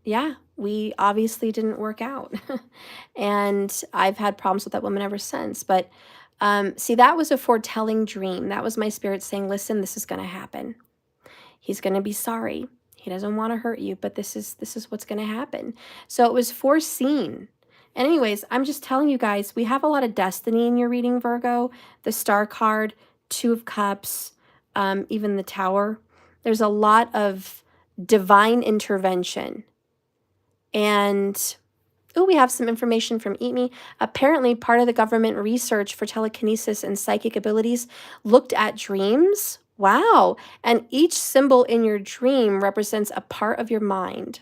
yeah, we obviously didn't work out. And I've had problems with that woman ever since. But see, that was a foretelling dream. That was my spirit saying, listen, this is going to happen. He's going to be sorry. He doesn't want to hurt you, but this is what's going to happen. So it was foreseen. And anyways, I'm just telling you guys, we have a lot of destiny in your reading, Virgo. The Star card, Two of Cups, even the Tower. There's a lot of divine intervention. And, we have some information from Eat Me. Apparently, part of the government research for telekinesis and psychic abilities looked at dreams. Wow. And each symbol in your dream represents a part of your mind.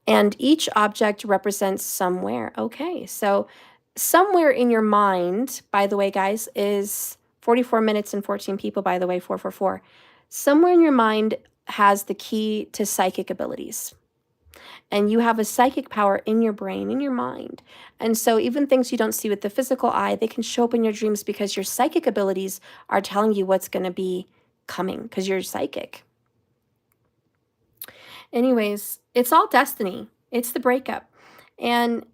And each object represents somewhere. Okay, so somewhere in your mind, by the way, guys, is 44 minutes and 14 people, by the way, 444. Somewhere in your mind has the key to psychic abilities. And you have a psychic power in your brain, in your mind. And so even things you don't see with the physical eye, they can show up in your dreams because your psychic abilities are telling you what's going to be coming because you're psychic. Anyways, it's all destiny. It's the breakup. And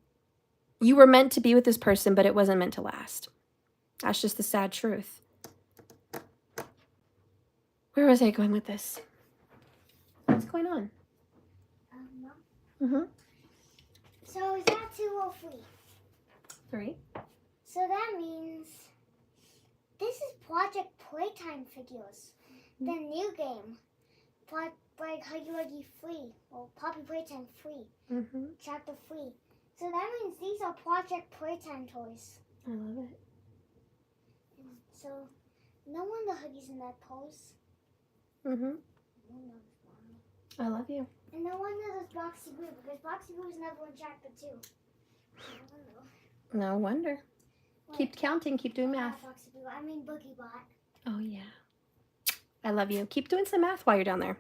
you were meant to be with this person, but it wasn't meant to last. That's just the sad truth. Where was I going with this? What's going on? Mm-hmm.
So is that 2 or 3?
3.
So that means this is Project Playtime figures. The new game. Like Huggy Wuggy free. Or Poppy Playtime free. Chapter 3. So that means these are Project Playtime toys.
I love it.
So, no wonder Huggy's in that pose.
I love you.
And no wonder there's Boxy Boo, because Boxy Boo was never in chapter 2.
No wonder. Keep counting, keep doing math.
Boxy Boo, I mean Boogie Bot.
Oh, yeah. I love you. Keep doing some math while you're down there.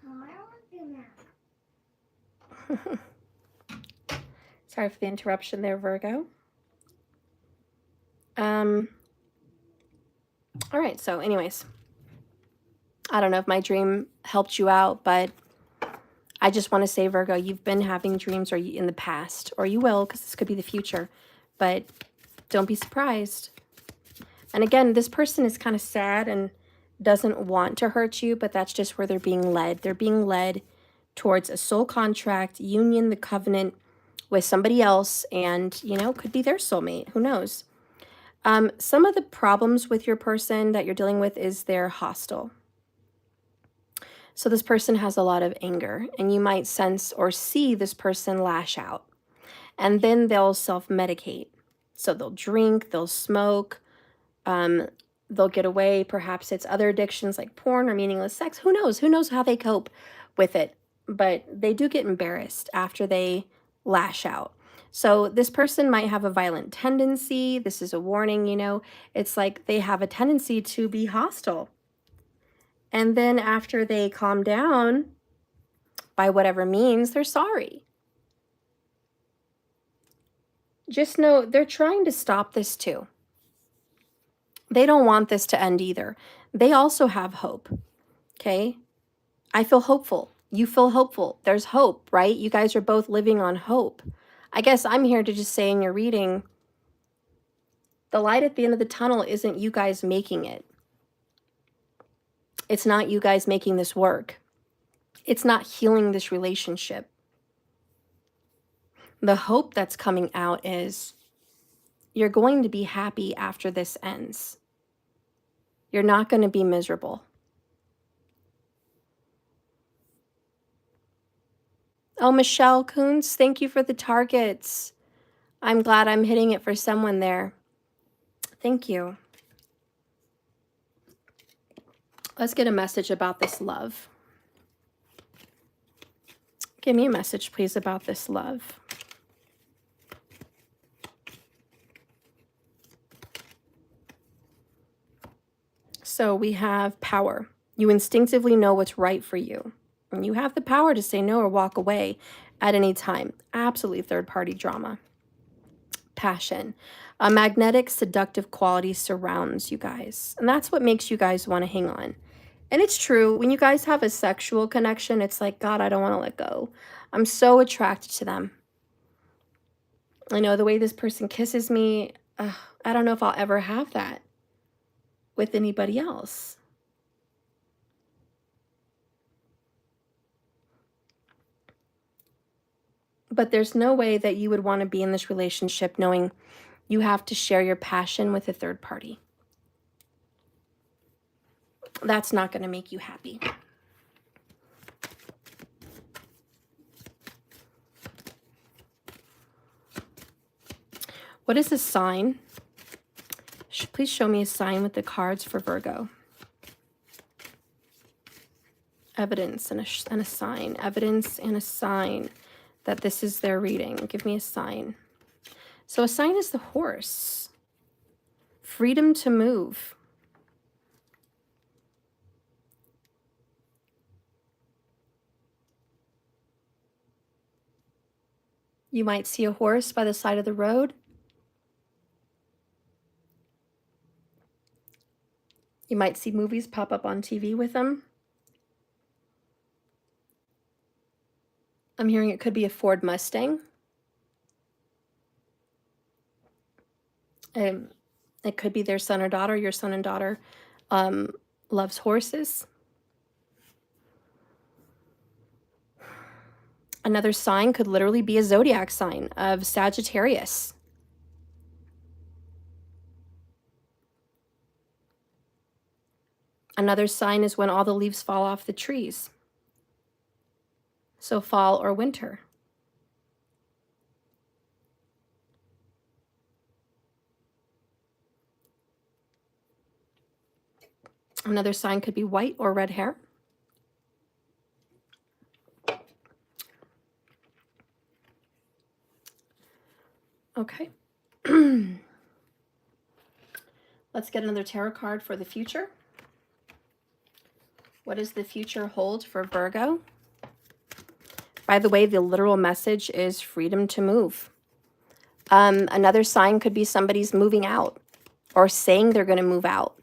Oh, I don't want to do math.
Sorry for the interruption there, Virgo. All right, so anyways, I don't know if my dream helped you out, but I just want to say, Virgo, you've been having dreams in the past, or you will, because this could be the future, but don't be surprised. And again, this person is kind of sad and doesn't want to hurt you, but that's just where they're being led. They're being led towards a soul contract, union, the covenant with somebody else, and, you know, could be their soulmate. Who knows? Some of the problems with your person that you're dealing with is they're hostile. So this person has a lot of anger, and you might sense or see this person lash out. And then they'll self-medicate. So they'll drink, they'll smoke, they'll get away. Perhaps it's other addictions like porn or meaningless sex. Who knows? Who knows how they cope with it? But they do get embarrassed after they lash out. So this person might have a violent tendency. This is a warning, you know. It's like they have a tendency to be hostile. And then after they calm down, by whatever means, they're sorry. Just know they're trying to stop this too. They don't want this to end either. They also have hope, okay? I feel hopeful. You feel hopeful. There's hope, right? You guys are both living on hope. I guess I'm here to just say in your reading, the light at the end of the tunnel isn't you guys making it. It's not you guys making this work. It's not healing this relationship. The hope that's coming out is you're going to be happy after this ends. You're not going to be miserable. Oh, Michelle Coons, thank you for the targets. I'm glad I'm hitting it for someone there. Thank you. Let's get a message about this love. Give me a message, please, about this love. So we have power. You instinctively know what's right for you. And you have the power to say no or walk away at any time. Absolutely third-party drama. Passion. A magnetic, seductive quality surrounds you guys. And that's what makes you guys want to hang on. And it's true. When you guys have a sexual connection, it's like, God, I don't want to let go. I'm so attracted to them. I know the way this person kisses me, I don't know if I'll ever have that with anybody else. But there's no way that you would want to be in this relationship knowing you have to share your passion with a third party. That's not going to make you happy. What is a sign? Please show me a sign with the cards for Virgo. Evidence and a sign. Evidence and a sign that this is their reading. Give me a sign. So a sign is the horse. Freedom to move. You might see a horse by the side of the road. You might see movies pop up on TV with them. I'm hearing it could be a Ford Mustang. It could be their son or daughter. Your son and daughter loves horses. Another sign could literally be a zodiac sign of Sagittarius. Another sign is when all the leaves fall off the trees. So fall or winter. Another sign could be white or red hair. Okay. Let's get another tarot card for the future. What does the future hold for Virgo? By the way, the literal message is freedom to move. Another sign could be somebody's moving out or saying they're going to move out.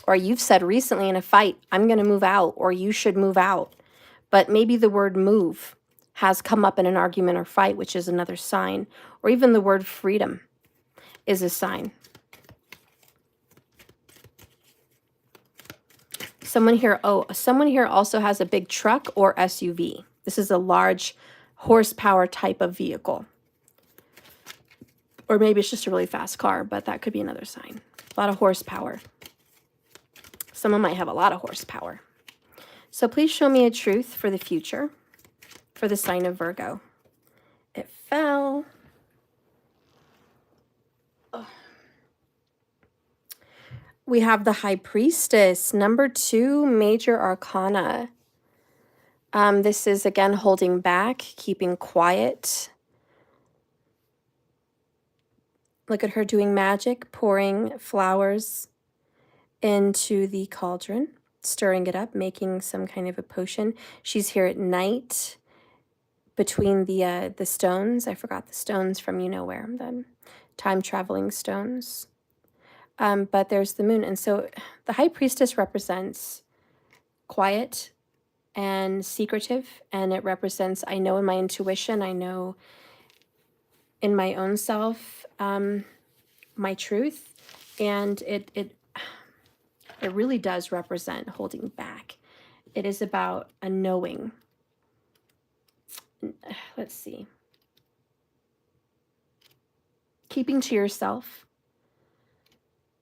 Or you've said recently in a fight, I'm going to move out, or you should move out. But maybe the word move has come up in an argument or fight, which is another sign. Or even the word freedom is a sign. Someone here also has a big truck or SUV. This is a large horsepower type of vehicle. Or maybe it's just a really fast car, but that could be another sign. A lot of horsepower. Someone might have a lot of horsepower. So please show me a truth for the future for the sign of Virgo. It fell. Oh. We have the High Priestess, number 2 major arcana. This is, again, holding back, keeping quiet. Look at her doing magic, pouring flowers into the cauldron, stirring it up, making some kind of a potion. She's here at night between the stones. I forgot the stones from you-know-where, the time-traveling stones. But there's the moon. And so the High Priestess represents quiet and secretive, and it represents, I know in my intuition, I know in my own self, my truth, and it really does represent holding back. It is about a knowing. Let's see. Keeping to yourself,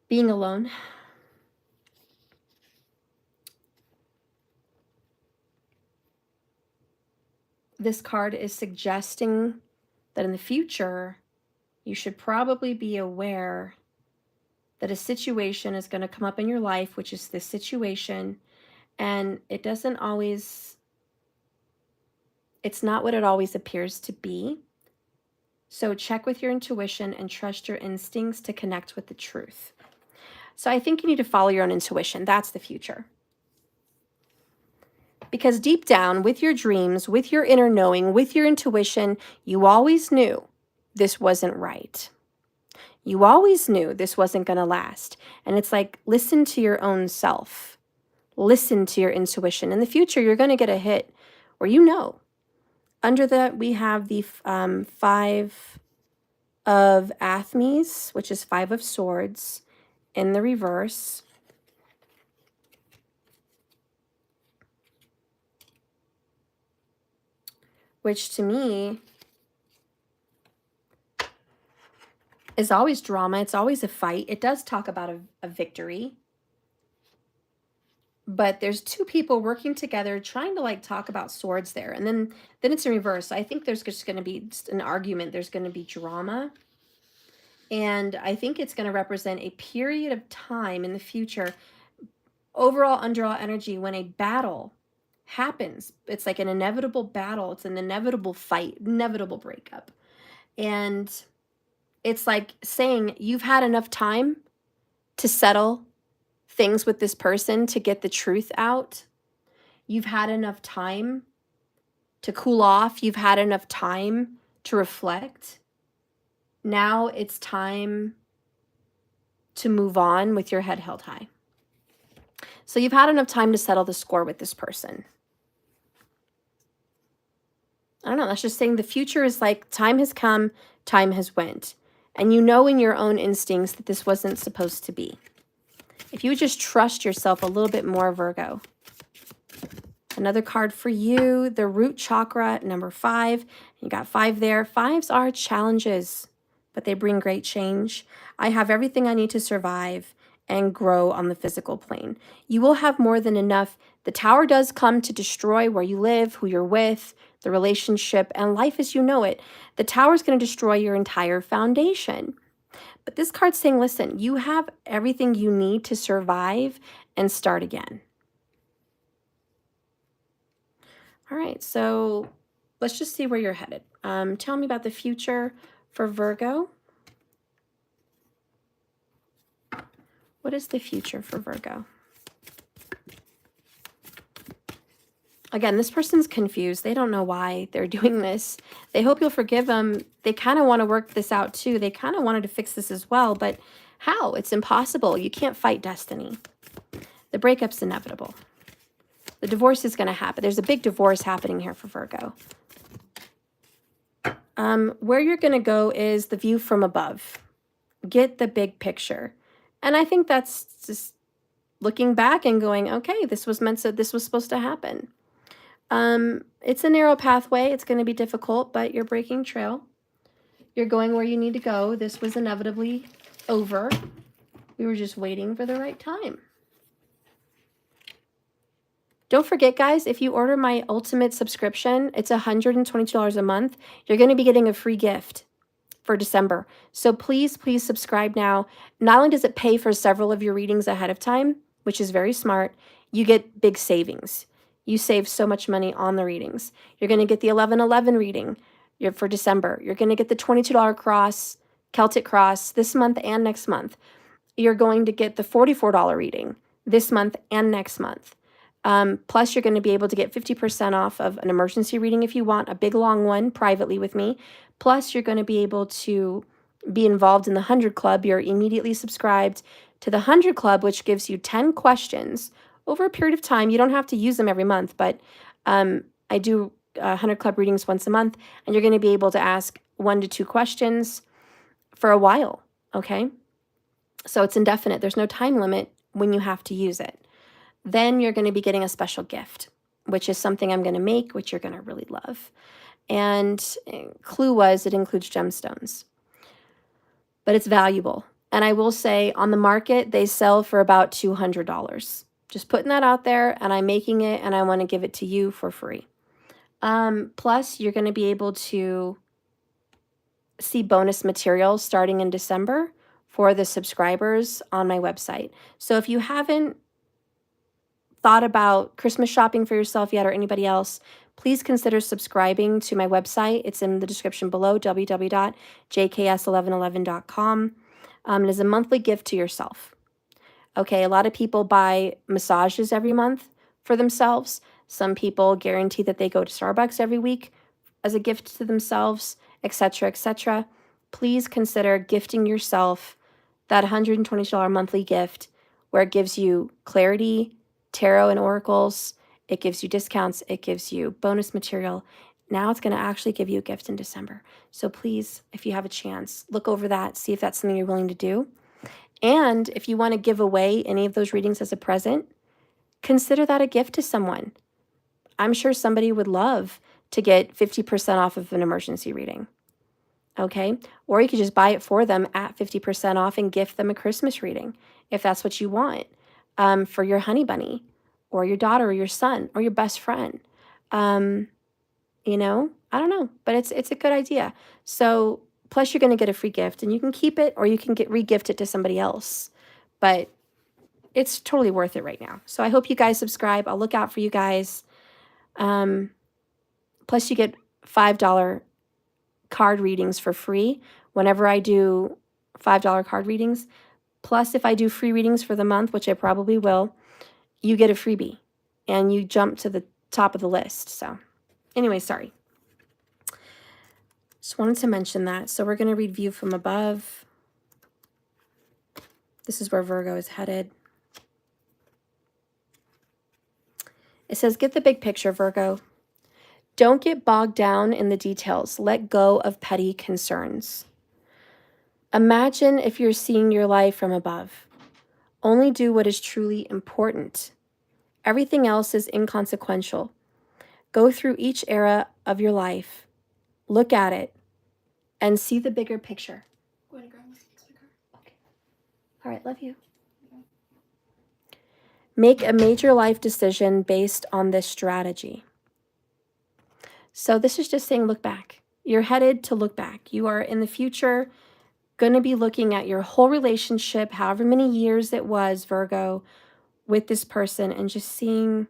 being alone. This card is suggesting that in the future, you should probably be aware that a situation is going to come up in your life, which is this situation, and it doesn't always, it's not what it always appears to be. So check with your intuition and trust your instincts to connect with the truth. So I think you need to follow your own intuition. That's the future. Because deep down, with your dreams, with your inner knowing, with your intuition, you always knew this wasn't right. You always knew this wasn't going to last. And it's like, listen to your own self. Listen to your intuition. In the future, you're going to get a hit where you know. Under that, we have the 5 of Attn, which is 5 of Swords in the reverse. Which to me is always drama. It's always a fight. It does talk about a victory. But there's 2 people working together trying to like talk about swords there. And then it's in reverse. I think there's just going to be an argument. There's going to be drama. And I think it's going to represent a period of time in the future, overall underall energy, when a battle happens. It's like an inevitable battle. It's an inevitable fight, inevitable breakup. And it's like saying you've had enough time to settle things with this person, to get the truth out. You've had enough time to cool off. You've had enough time to reflect. Now it's time to move on with your head held high. So you've had enough time to settle the score with this person. I don't know, that's just saying the future is like time has come, time has went. And you know in your own instincts that this wasn't supposed to be. If you would just trust yourself a little bit more, Virgo. Another card for you, the root chakra, number 5. You got 5 there. 5s are challenges, but they bring great change. I have everything I need to survive, and grow on the physical plane. You will have more than enough. The tower does come to destroy where you live, who you're with, the relationship, and life as you know it. The tower is going to destroy your entire foundation. But this card's saying, listen, you have everything you need to survive and start again. All right, so let's just see where you're headed. Tell me about the future for Virgo. What is the future for Virgo? Again, this person's confused. They don't know why they're doing this. They hope you'll forgive them. They kind of want to work this out too. They kind of wanted to fix this as well, but how? It's impossible. You can't fight destiny. The breakup's inevitable. The divorce is going to happen. There's a big divorce happening here for Virgo. Where you're going to go is the view from above. Get the big picture. And I think that's just looking back and going, okay, this was supposed to happen. It's a narrow pathway. It's going to be difficult, but you're breaking trail. You're going where you need to go. This was inevitably over. We were just waiting for the right time. Don't forget, guys, if you order my ultimate subscription, it's $122 a month. You're going to be getting a free gift for December. So please, please subscribe now. Not only does it pay for several of your readings ahead of time, which is very smart, you get big savings. You save so much money on the readings. You're going to get the 11/11 reading for December. You're going to get the $22 cross, Celtic cross this month and next month. You're going to get the $44 reading this month and next month. Plus, you're going to be able to get 50% off of an emergency reading if you want, a big long one privately with me. Plus, you're going to be able to be involved in the 100 Club. You're immediately subscribed to the 100 Club, which gives you 10 questions over a period of time. You don't have to use them every month, but I do 100 Club readings once a month, and you're going to be able to ask 1 to 2 questions for a while, okay? So it's indefinite. There's no time limit when you have to use it. Then you're going to be getting a special gift, which is something I'm going to make, which you're going to really love. And clue was it includes gemstones, but it's valuable. And I will say on the market, they sell for about $200. Just putting that out there, and I'm making it, and I want to give it to you for free. Plus, you're going to be able to see bonus material starting in December for the subscribers on my website. So if you haven't thought about Christmas shopping for yourself yet or anybody else, please consider subscribing to my website. It's in the description below, www.jks1111.com. It is a monthly gift to yourself. Okay, a lot of people buy massages every month for themselves. Some people guarantee that they go to Starbucks every week as a gift to themselves, etc., etc. Please consider gifting yourself that $120 monthly gift where it gives you clarity, tarot and oracles, it gives you discounts, it gives you bonus material. Now it's going to actually give you a gift in December. So please, if you have a chance, look over that, see if that's something you're willing to do. And if you want to give away any of those readings as a present, consider that a gift to someone. I'm sure somebody would love to get 50% off of an emergency reading. Okay? Or you could just buy it for them at 50% off and gift them a Christmas reading if that's what you want. For your honey bunny or your daughter or your son or your best friend. You know, I don't know, but it's a good idea. So plus you're going to get a free gift and you can keep it or you can re-gift it to somebody else. But it's totally worth it right now. So I hope you guys subscribe. I'll look out for you guys. Plus you get $5 card readings for free whenever I do $5 card readings. Plus, if I do free readings for the month, which I probably will, you get a freebie and you jump to the top of the list. So anyway, sorry. Just wanted to mention that. So we're going to read view from above. This is where Virgo is headed. It says, get the big picture, Virgo. Don't get bogged down in the details. Let go of petty concerns. Imagine if you're seeing your life from above. Only do what is truly important. Everything else is inconsequential. Go through each era of your life, look at it, and see the bigger picture.
Go ahead and grab this extra card.
Okay. All right, love you. Make a major life decision based on this strategy. So this is just saying look back. You're headed to look back. You are in the future going to be looking at your whole relationship, however many years it was, Virgo, with this person, and just seeing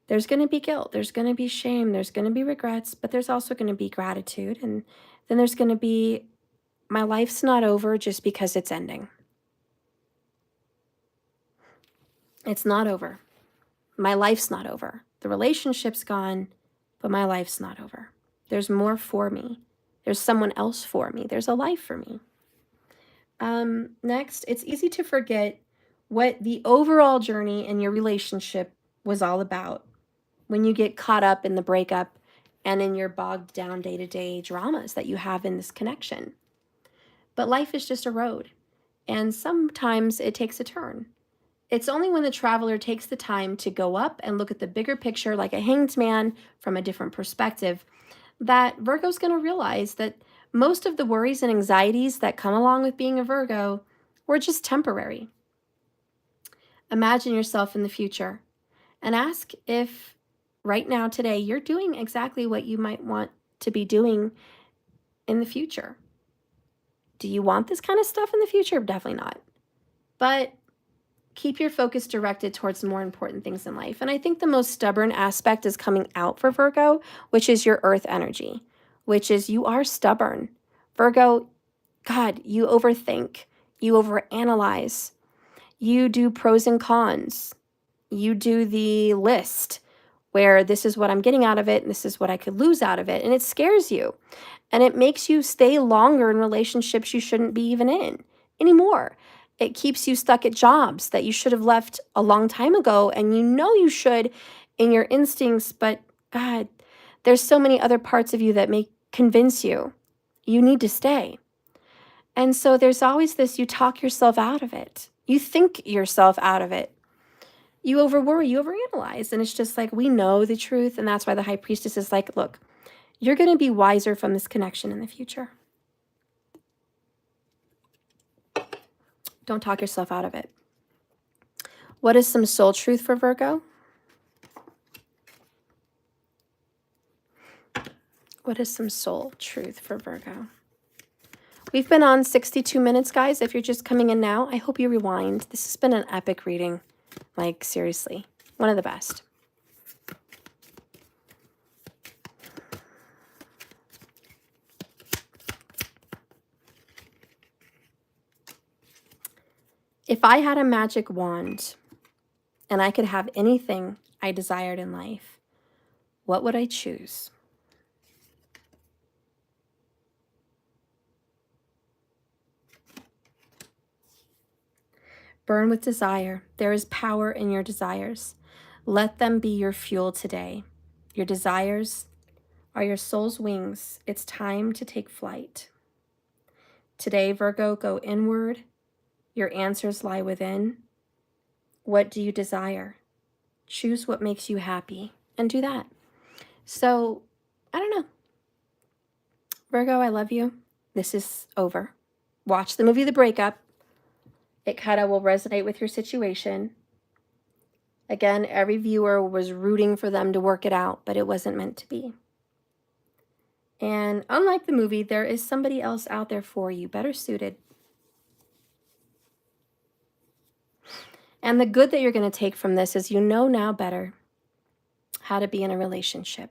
there's going to be guilt, there's going to be shame, there's going to be regrets, but there's also going to be gratitude. And then there's going to be, my life's not over just because it's ending. It's not over. My life's not over. The relationship's gone, but my life's not over. There's more for me. There's someone else for me. There's a life for me. Next, it's easy to forget what the overall journey in your relationship was all about when you get caught up in the breakup and in your bogged down day-to-day dramas that you have in this connection. But life is just a road, and sometimes it takes a turn. It's only when the traveler takes the time to go up and look at the bigger picture like a hanged man from a different perspective that Virgo's going to realize that most of the worries and anxieties that come along with being a Virgo were just temporary. Imagine yourself in the future and ask if right now, today, you're doing exactly what you might want to be doing in the future. Do you want this kind of stuff in the future? Definitely not. But keep your focus directed towards more important things in life. And I think the most stubborn aspect is coming out for Virgo, which is your earth energy, which is you are stubborn. Virgo, God, you overthink, you overanalyze, you do pros and cons, you do the list where this is what I'm getting out of it and this is what I could lose out of it. And it scares you. And it makes you stay longer in relationships you shouldn't be even in anymore. It keeps you stuck at jobs that you should have left a long time ago, and you know you should in your instincts, but God, there's so many other parts of you that may convince you need to stay. And so there's always this, you talk yourself out of it. You think yourself out of it. You overworry, you overanalyze, and it's just like, we know the truth, and that's why the High Priestess is like, look, you're going to be wiser from this connection in the future. Don't talk yourself out of it. What is some soul truth for Virgo? What is some soul truth for Virgo? We've been on 62 minutes, guys. If you're just coming in now, I hope you rewind. This has been an epic reading. Like, seriously, one of the best. If I had a magic wand and I could have anything I desired in life, what would I choose? Burn with desire. There is power in your desires. Let them be your fuel today. Your desires are your soul's wings. It's time to take flight. Today, Virgo, go inward. Your answers lie within. What do you desire? Choose what makes you happy and do that. So, I don't know. Virgo, I love you. This is over. Watch the movie The Breakup. It kind of will resonate with your situation. Again, every viewer was rooting for them to work it out, but it wasn't meant to be. And unlike the movie, there is somebody else out there for you, better suited. And the good that you're going to take from this is you know now better how to be in a relationship.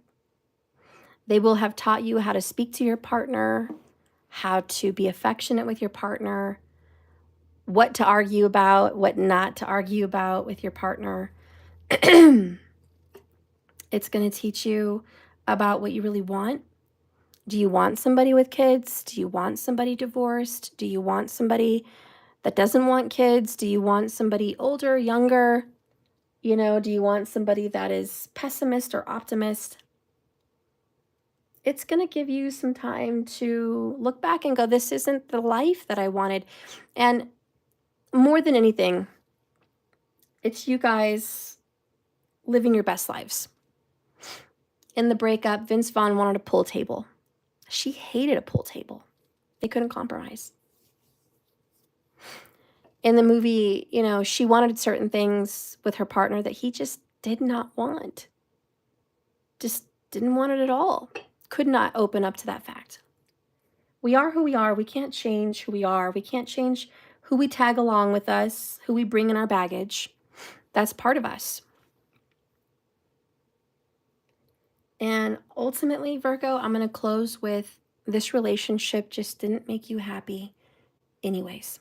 They will have taught you how to speak to your partner, how to be affectionate with your partner, what to argue about, what not to argue about with your partner. It's going to teach you about what you really want. Do you want somebody with kids? Do you want somebody divorced? Do you want somebody that doesn't want kids? Do you want somebody older, younger? You know, do you want somebody that is pessimist or optimist? It's going to give you some time to look back and go, this isn't the life that I wanted. And more than anything, it's you guys living your best lives. In the breakup, Vince Vaughn wanted a pool table. She hated a pool table. They couldn't compromise. In the movie, you know, she wanted certain things with her partner that he just did not want. Just didn't want it at all. Could not open up to that fact. We are who we are. We can't change who we are. We can't change who we tag along with us, who we bring in our baggage. That's part of us. And ultimately, Virgo, I'm going to close with this relationship just didn't make you happy anyways.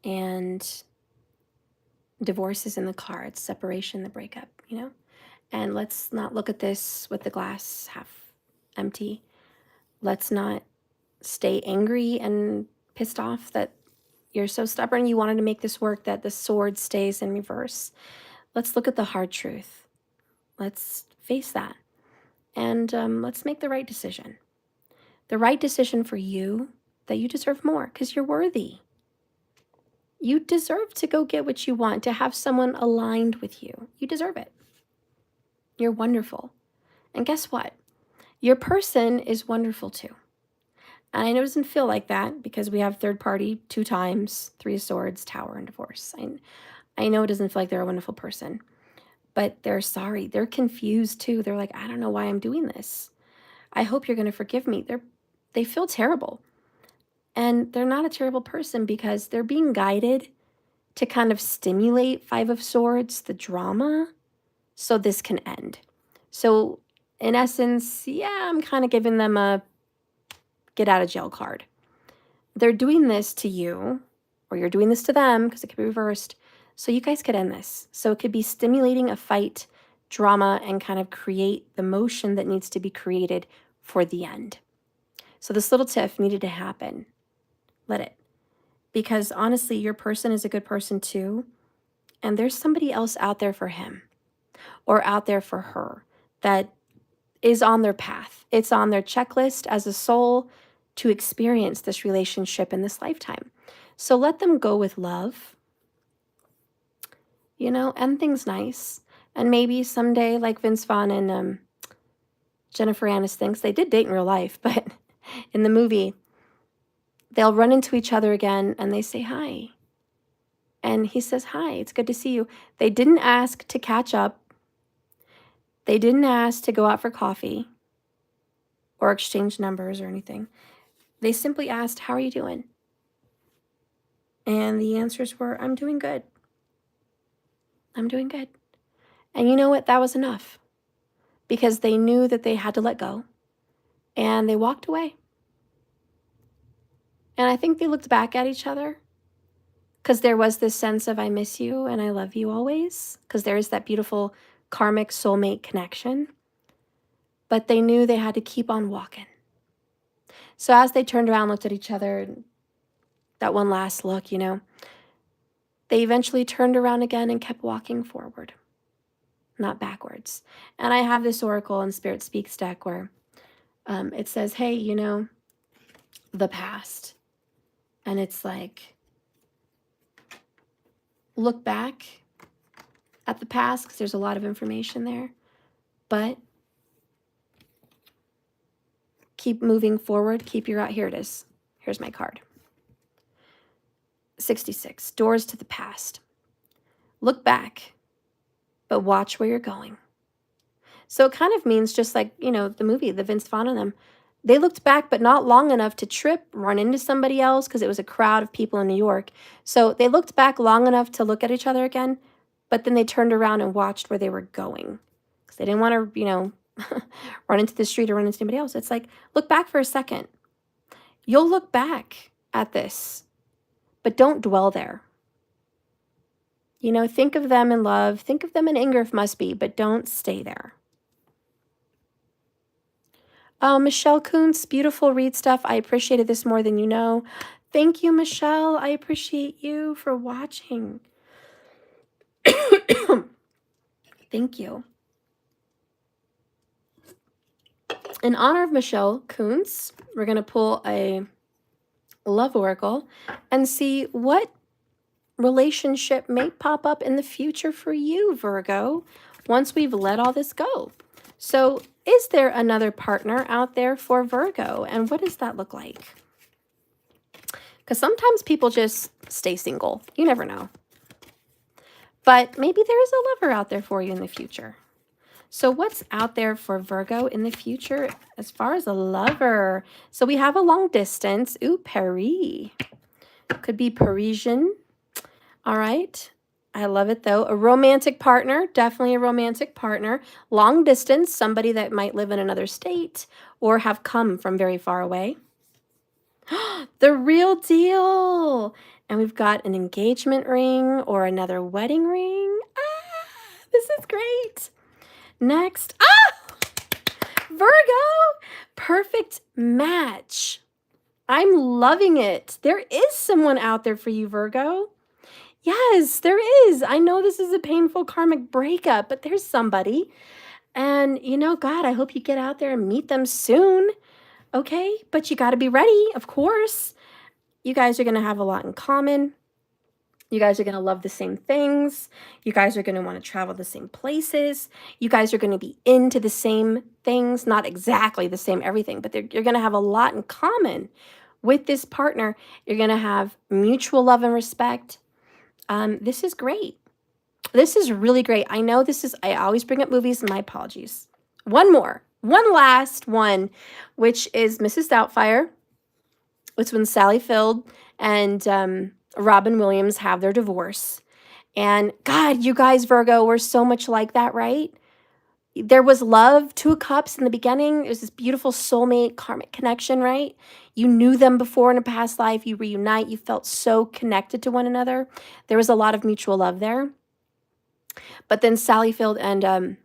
And divorce is in the cards, separation, the breakup, you know? And let's not look at this with the glass half empty. Let's not stay angry and pissed off that you're so stubborn you wanted to make this work, that the sword stays in reverse. Let's look at the hard truth. Let's face that. And let's make the right decision. The right decision for you, that you deserve more because you're worthy. You deserve to go get what you want, to have someone aligned with you. You deserve it. You're wonderful. And guess what? Your person is wonderful too. And I know it doesn't feel like that because we have third party 2 times, 3 of swords, tower, and divorce. I know it doesn't feel like they're a wonderful person, but they're sorry. They're confused too. They're like, I don't know why I'm doing this. I hope you're going to forgive me. They feel terrible. And they're not a terrible person because they're being guided to kind of stimulate 5 of swords, the drama, so this can end. So in essence, yeah, I'm kind of giving them a get out of jail card. They're doing this to you, or you're doing this to them, because it could be reversed, so you guys could end this. So it could be stimulating a fight, drama, and kind of create the motion that needs to be created for the end. So this little tiff needed to happen. Let it. Because honestly, your person is a good person too, and there's somebody else out there for him or out there for her that is on their path. It's on their checklist as a soul to experience this relationship in this lifetime. So let them go with love, you know, end things nice. And maybe someday, like Vince Vaughn and Jennifer Aniston, they did date in real life, but in the movie, they'll run into each other again and they say hi. And he says, hi, it's good to see you. They didn't ask to catch up. They didn't ask to go out for coffee or exchange numbers or anything. They simply asked, how are you doing? And the answers were, I'm doing good. I'm doing good. And you know what? That was enough because they knew that they had to let go and they walked away. And I think they looked back at each other because there was this sense of I miss you and I love you always, because there is that beautiful karmic soulmate connection. But they knew they had to keep on walking. So as they turned around, looked at each other, that one last look, you know, they eventually turned around again and kept walking forward, not backwards. And I have this oracle in Spirit Speaks deck where it says, hey, you know, the past. And it's like, look back at the past because there's a lot of information there, but keep moving forward. Keep your out. Here it is. Here's my card. 66, doors to the past. Look back, but watch where you're going. So it kind of means just like, you know, the movie, the Vince Vaughn and them, they looked back, but not long enough to trip, run into somebody else because it was a crowd of people in New York. So they looked back long enough to look at each other again, but then they turned around and watched where they were going because they didn't want to, you know, run into the street or run into anybody else. It's like, look back for a second. You'll look back at this, but don't dwell there. You know, think of them in love, think of them in anger if must be, but don't stay there. Oh, Michelle Kuntz, beautiful read stuff. I appreciated this more than you know. Thank you, Michelle. I appreciate you for watching. Thank you. In honor of Michelle Kuntz, we're going to pull a love oracle and see what relationship may pop up in the future for you, Virgo, once we've let all this go. So is there another partner out there for Virgo? And what does that look like? Because sometimes people just stay single. You never know. But maybe there is a lover out there for you in the future. So what's out there for Virgo in the future as far as a lover? So we have a long distance. Ooh, Paris. Could be Parisian. All right. I love it though. A romantic partner, definitely a romantic partner. Long distance, somebody that might live in another state or have come from very far away. The real deal. And we've got an engagement ring or another wedding ring. Ah, this is great. Next, Virgo, perfect match. I'm loving it. There is someone out there for you, Virgo. Yes, there is. I know this is a painful karmic breakup, but there's somebody. And, you know, God, I hope you get out there and meet them soon. Okay? But you got to be ready, of course. You guys are going to have a lot in common. You guys are going to love the same things. You guys are going to want to travel the same places. You guys are going to be into the same things, not exactly the same everything, but you're going to have a lot in common with this partner. You're going to have mutual love and respect. This is great. This is really great. I know I always bring up movies. My apologies. One last one, which is Mrs. Doubtfire. It's when Sally Field and Robin Williams have their divorce. And God, you guys, Virgo, were so much like that, right? There was love, 2 cups in the beginning. It was this beautiful soulmate karmic connection, right? You knew them before in a past life. You reunite. You felt so connected to one another. There was a lot of mutual love there. But then Sally Field and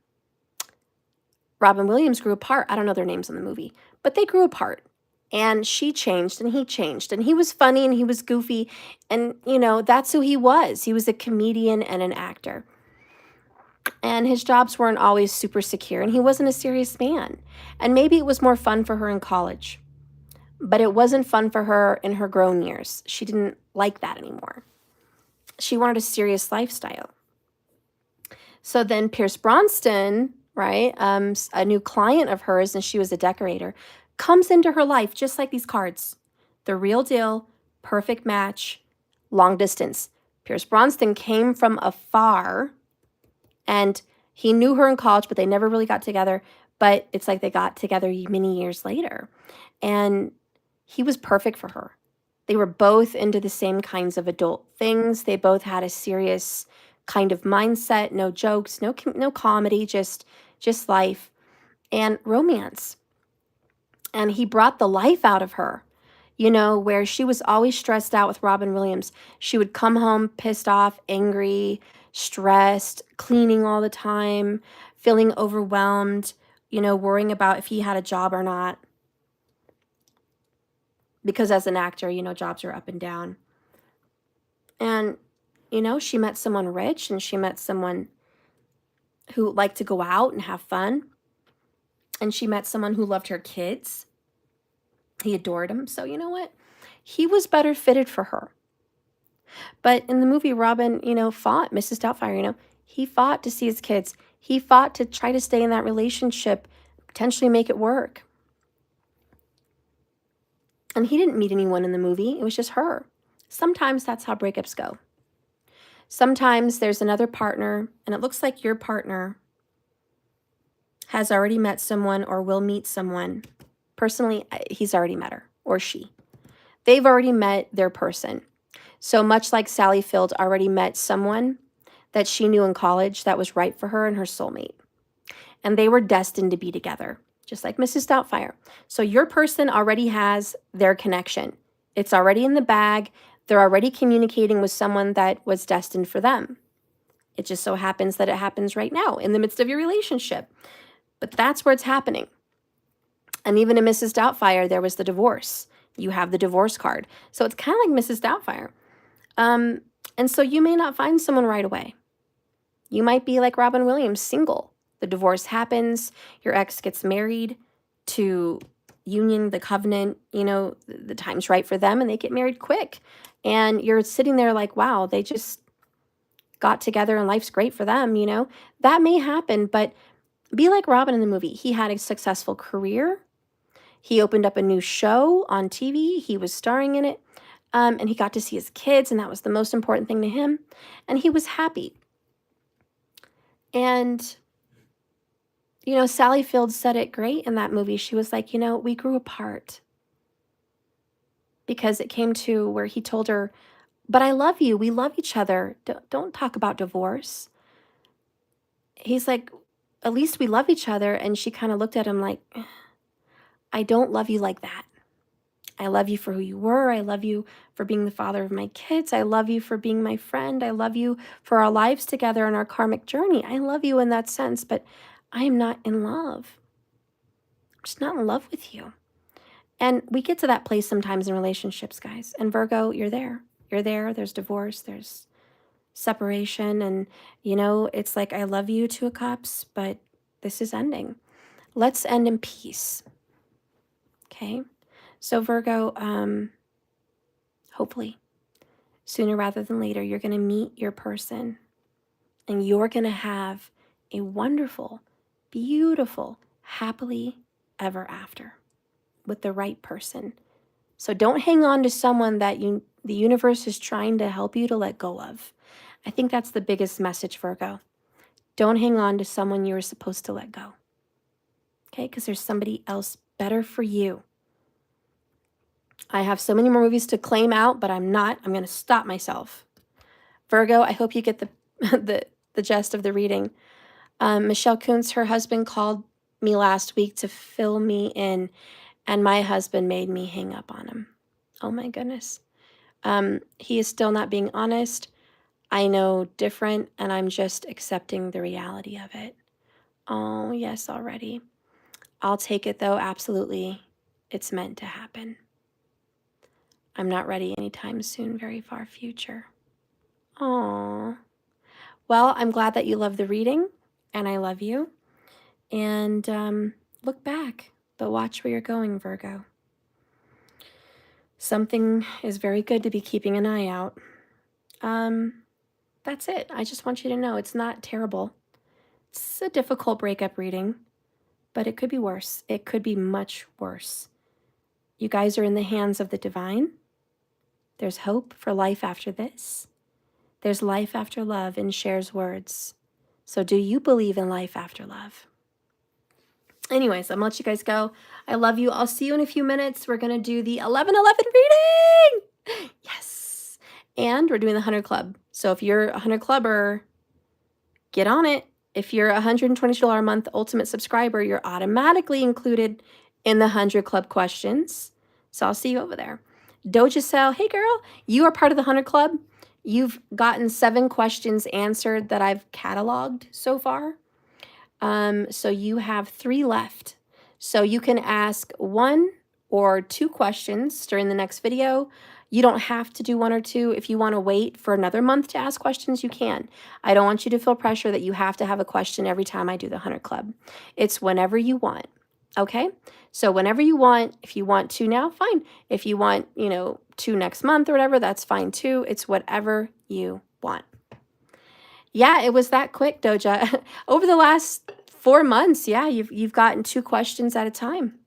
Robin Williams grew apart. I don't know their names in the movie, but they grew apart. And she changed and he changed. And he was funny and he was goofy. And, you know, that's who he was. He was a comedian and an actor. And his jobs weren't always super secure. And he wasn't a serious man. And maybe it was more fun for her in college. But it wasn't fun for her in her grown years. She didn't like that anymore. She wanted a serious lifestyle. So then Pierce Brosnan, right, a new client of hers, and she was a decorator, comes into her life just like these cards. The real deal, perfect match, long distance. Pierce Brosnan came from afar, and he knew her in college, but they never really got together. But it's like they got together many years later. And he was perfect for her. They were both into the same kinds of adult things. They both had a serious kind of mindset, no jokes, no comedy, just life and romance. And he brought the life out of her, you know, where she was always stressed out with Robin Williams. She would come home pissed off, angry, stressed, cleaning all the time, feeling overwhelmed, you know, worrying about if he had a job or not. Because as an actor, you know, jobs are up and down. And, you know, she met someone rich and she met someone who liked to go out and have fun. And she met someone who loved her kids. He adored him. So you know what? He was better fitted for her. But in the movie, Robin, you know, fought Mrs. Doubtfire, you know. He fought to see his kids. He fought to try to stay in that relationship, potentially make it work. And he didn't meet anyone in the movie. It was just her. Sometimes that's how breakups go. Sometimes there's another partner, and it looks like your partner has already met someone or will meet someone. Personally, he's already met her, or she. They've already met their person. So much like Sally Field already met someone that she knew in college that was right for her and her soulmate. And they were destined to be together, just like Mrs. Doubtfire. So your person already has their connection. It's already in the bag. They're already communicating with someone that was destined for them. It just so happens that it happens right now in the midst of your relationship. But that's where it's happening. And even in Mrs. Doubtfire, there was the divorce. You have the divorce card. So it's kind of like Mrs. Doubtfire. And so you may not find someone right away. You might be like Robin Williams, single. The divorce happens. Your ex gets married to union, the covenant, you know, the time's right for them and they get married quick. And you're sitting there like, wow, they just got together and life's great for them, you know. That may happen, but be like Robin in the movie. He had a successful career. He opened up a new show on TV. He was starring in it. And he got to see his kids, and that was the most important thing to him. And he was happy. And, Sally Field said it great in that movie. She was like, we grew apart. Because it came to where he told her, but I love you. We love each other. Don't talk about divorce. He's like, at least we love each other. And she kind of looked at him like, I don't love you like that. I love you for who you were. I love you for being the father of my kids. I love you for being my friend. I love you for our lives together and our karmic journey. I love you in that sense, but I am not in love. I'm just not in love with you. And we get to that place sometimes in relationships, guys. And Virgo, you're there. You're there. There's divorce. There's separation. And, it's like, I love you, Two of Cups, but this is ending. Let's end in peace. Okay? So Virgo, hopefully, sooner rather than later, you're going to meet your person. And you're going to have a wonderful, beautiful, happily ever after with the right person. So don't hang on to someone that the universe is trying to help you to let go of. I think that's the biggest message, Virgo. Don't hang on to someone you were supposed to let go. Okay? Because there's somebody else better for you. I have so many more movies to claim out, but I'm not. I'm going to stop myself. Virgo, I hope you get the gist of the reading. Michelle Kuntz, her husband, called me last week to fill me in, and my husband made me hang up on him. Oh my goodness. He is still not being honest. I know different, and I'm just accepting the reality of it. Oh, yes, already. I'll take it, though, absolutely. It's meant to happen. I'm not ready anytime soon, very far future. Aww. Well, I'm glad that you love the reading, and I love you. And look back, but watch where you're going, Virgo. Something is very good to be keeping an eye out. That's it. I just want you to know it's not terrible. It's a difficult breakup reading, but it could be worse. It could be much worse. You guys are in the hands of the divine. There's hope for life after this. There's life after love in Cher's words. So do you believe in life after love? Anyways, I'm going to let you guys go. I love you. I'll see you in a few minutes. We're going to do the 11-11 reading. Yes. And we're doing the 100 Club. So if you're a 100 Clubber, get on it. If you're a $120 a month ultimate subscriber, you're automatically included in the 100 Club questions. So I'll see you over there. Doja Cell, hey girl, you are part of the 100 Club. You've gotten 7 questions answered that I've cataloged so far. So you have 3 left. So you can ask 1 or 2 questions during the next video. You don't have to do 1 or 2. If you want to wait for another month to ask questions, you can. I don't want you to feel pressure that you have to have a question every time I do the 100 Club. It's whenever you want. Okay? So whenever you want, if you want 2 now, fine. If you want, 2 next month or whatever, that's fine too. It's whatever you want. Yeah, it was that quick, Doja. Over the last 4 months, yeah, you've gotten 2 questions at a time.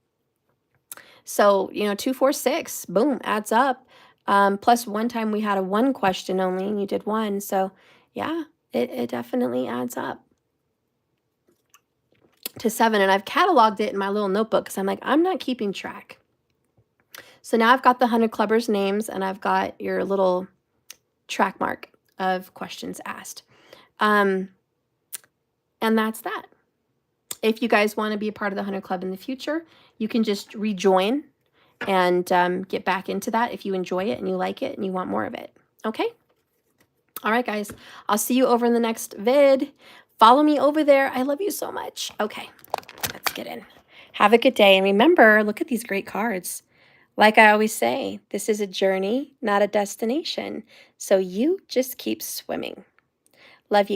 So, 2, 4, 6, boom, adds up. Plus one time we had a 1 question only and you did 1. So yeah, it definitely adds up to 7. And I've cataloged it in my little notebook because I'm like, I'm not keeping track. So now I've got the 100 Clubbers names and I've got your little track mark of questions asked. And that's that. If you guys want to be a part of the 100 Club in the future, you can just rejoin and get back into that if you enjoy it and you like it and you want more of it. Okay? All right, guys. I'll see you over in the next vid. Follow me over there. I love you so much. Okay, let's get in. Have a good day. And remember, look at these great cards. Like I always say, this is a journey, not a destination. So you just keep swimming. Love you.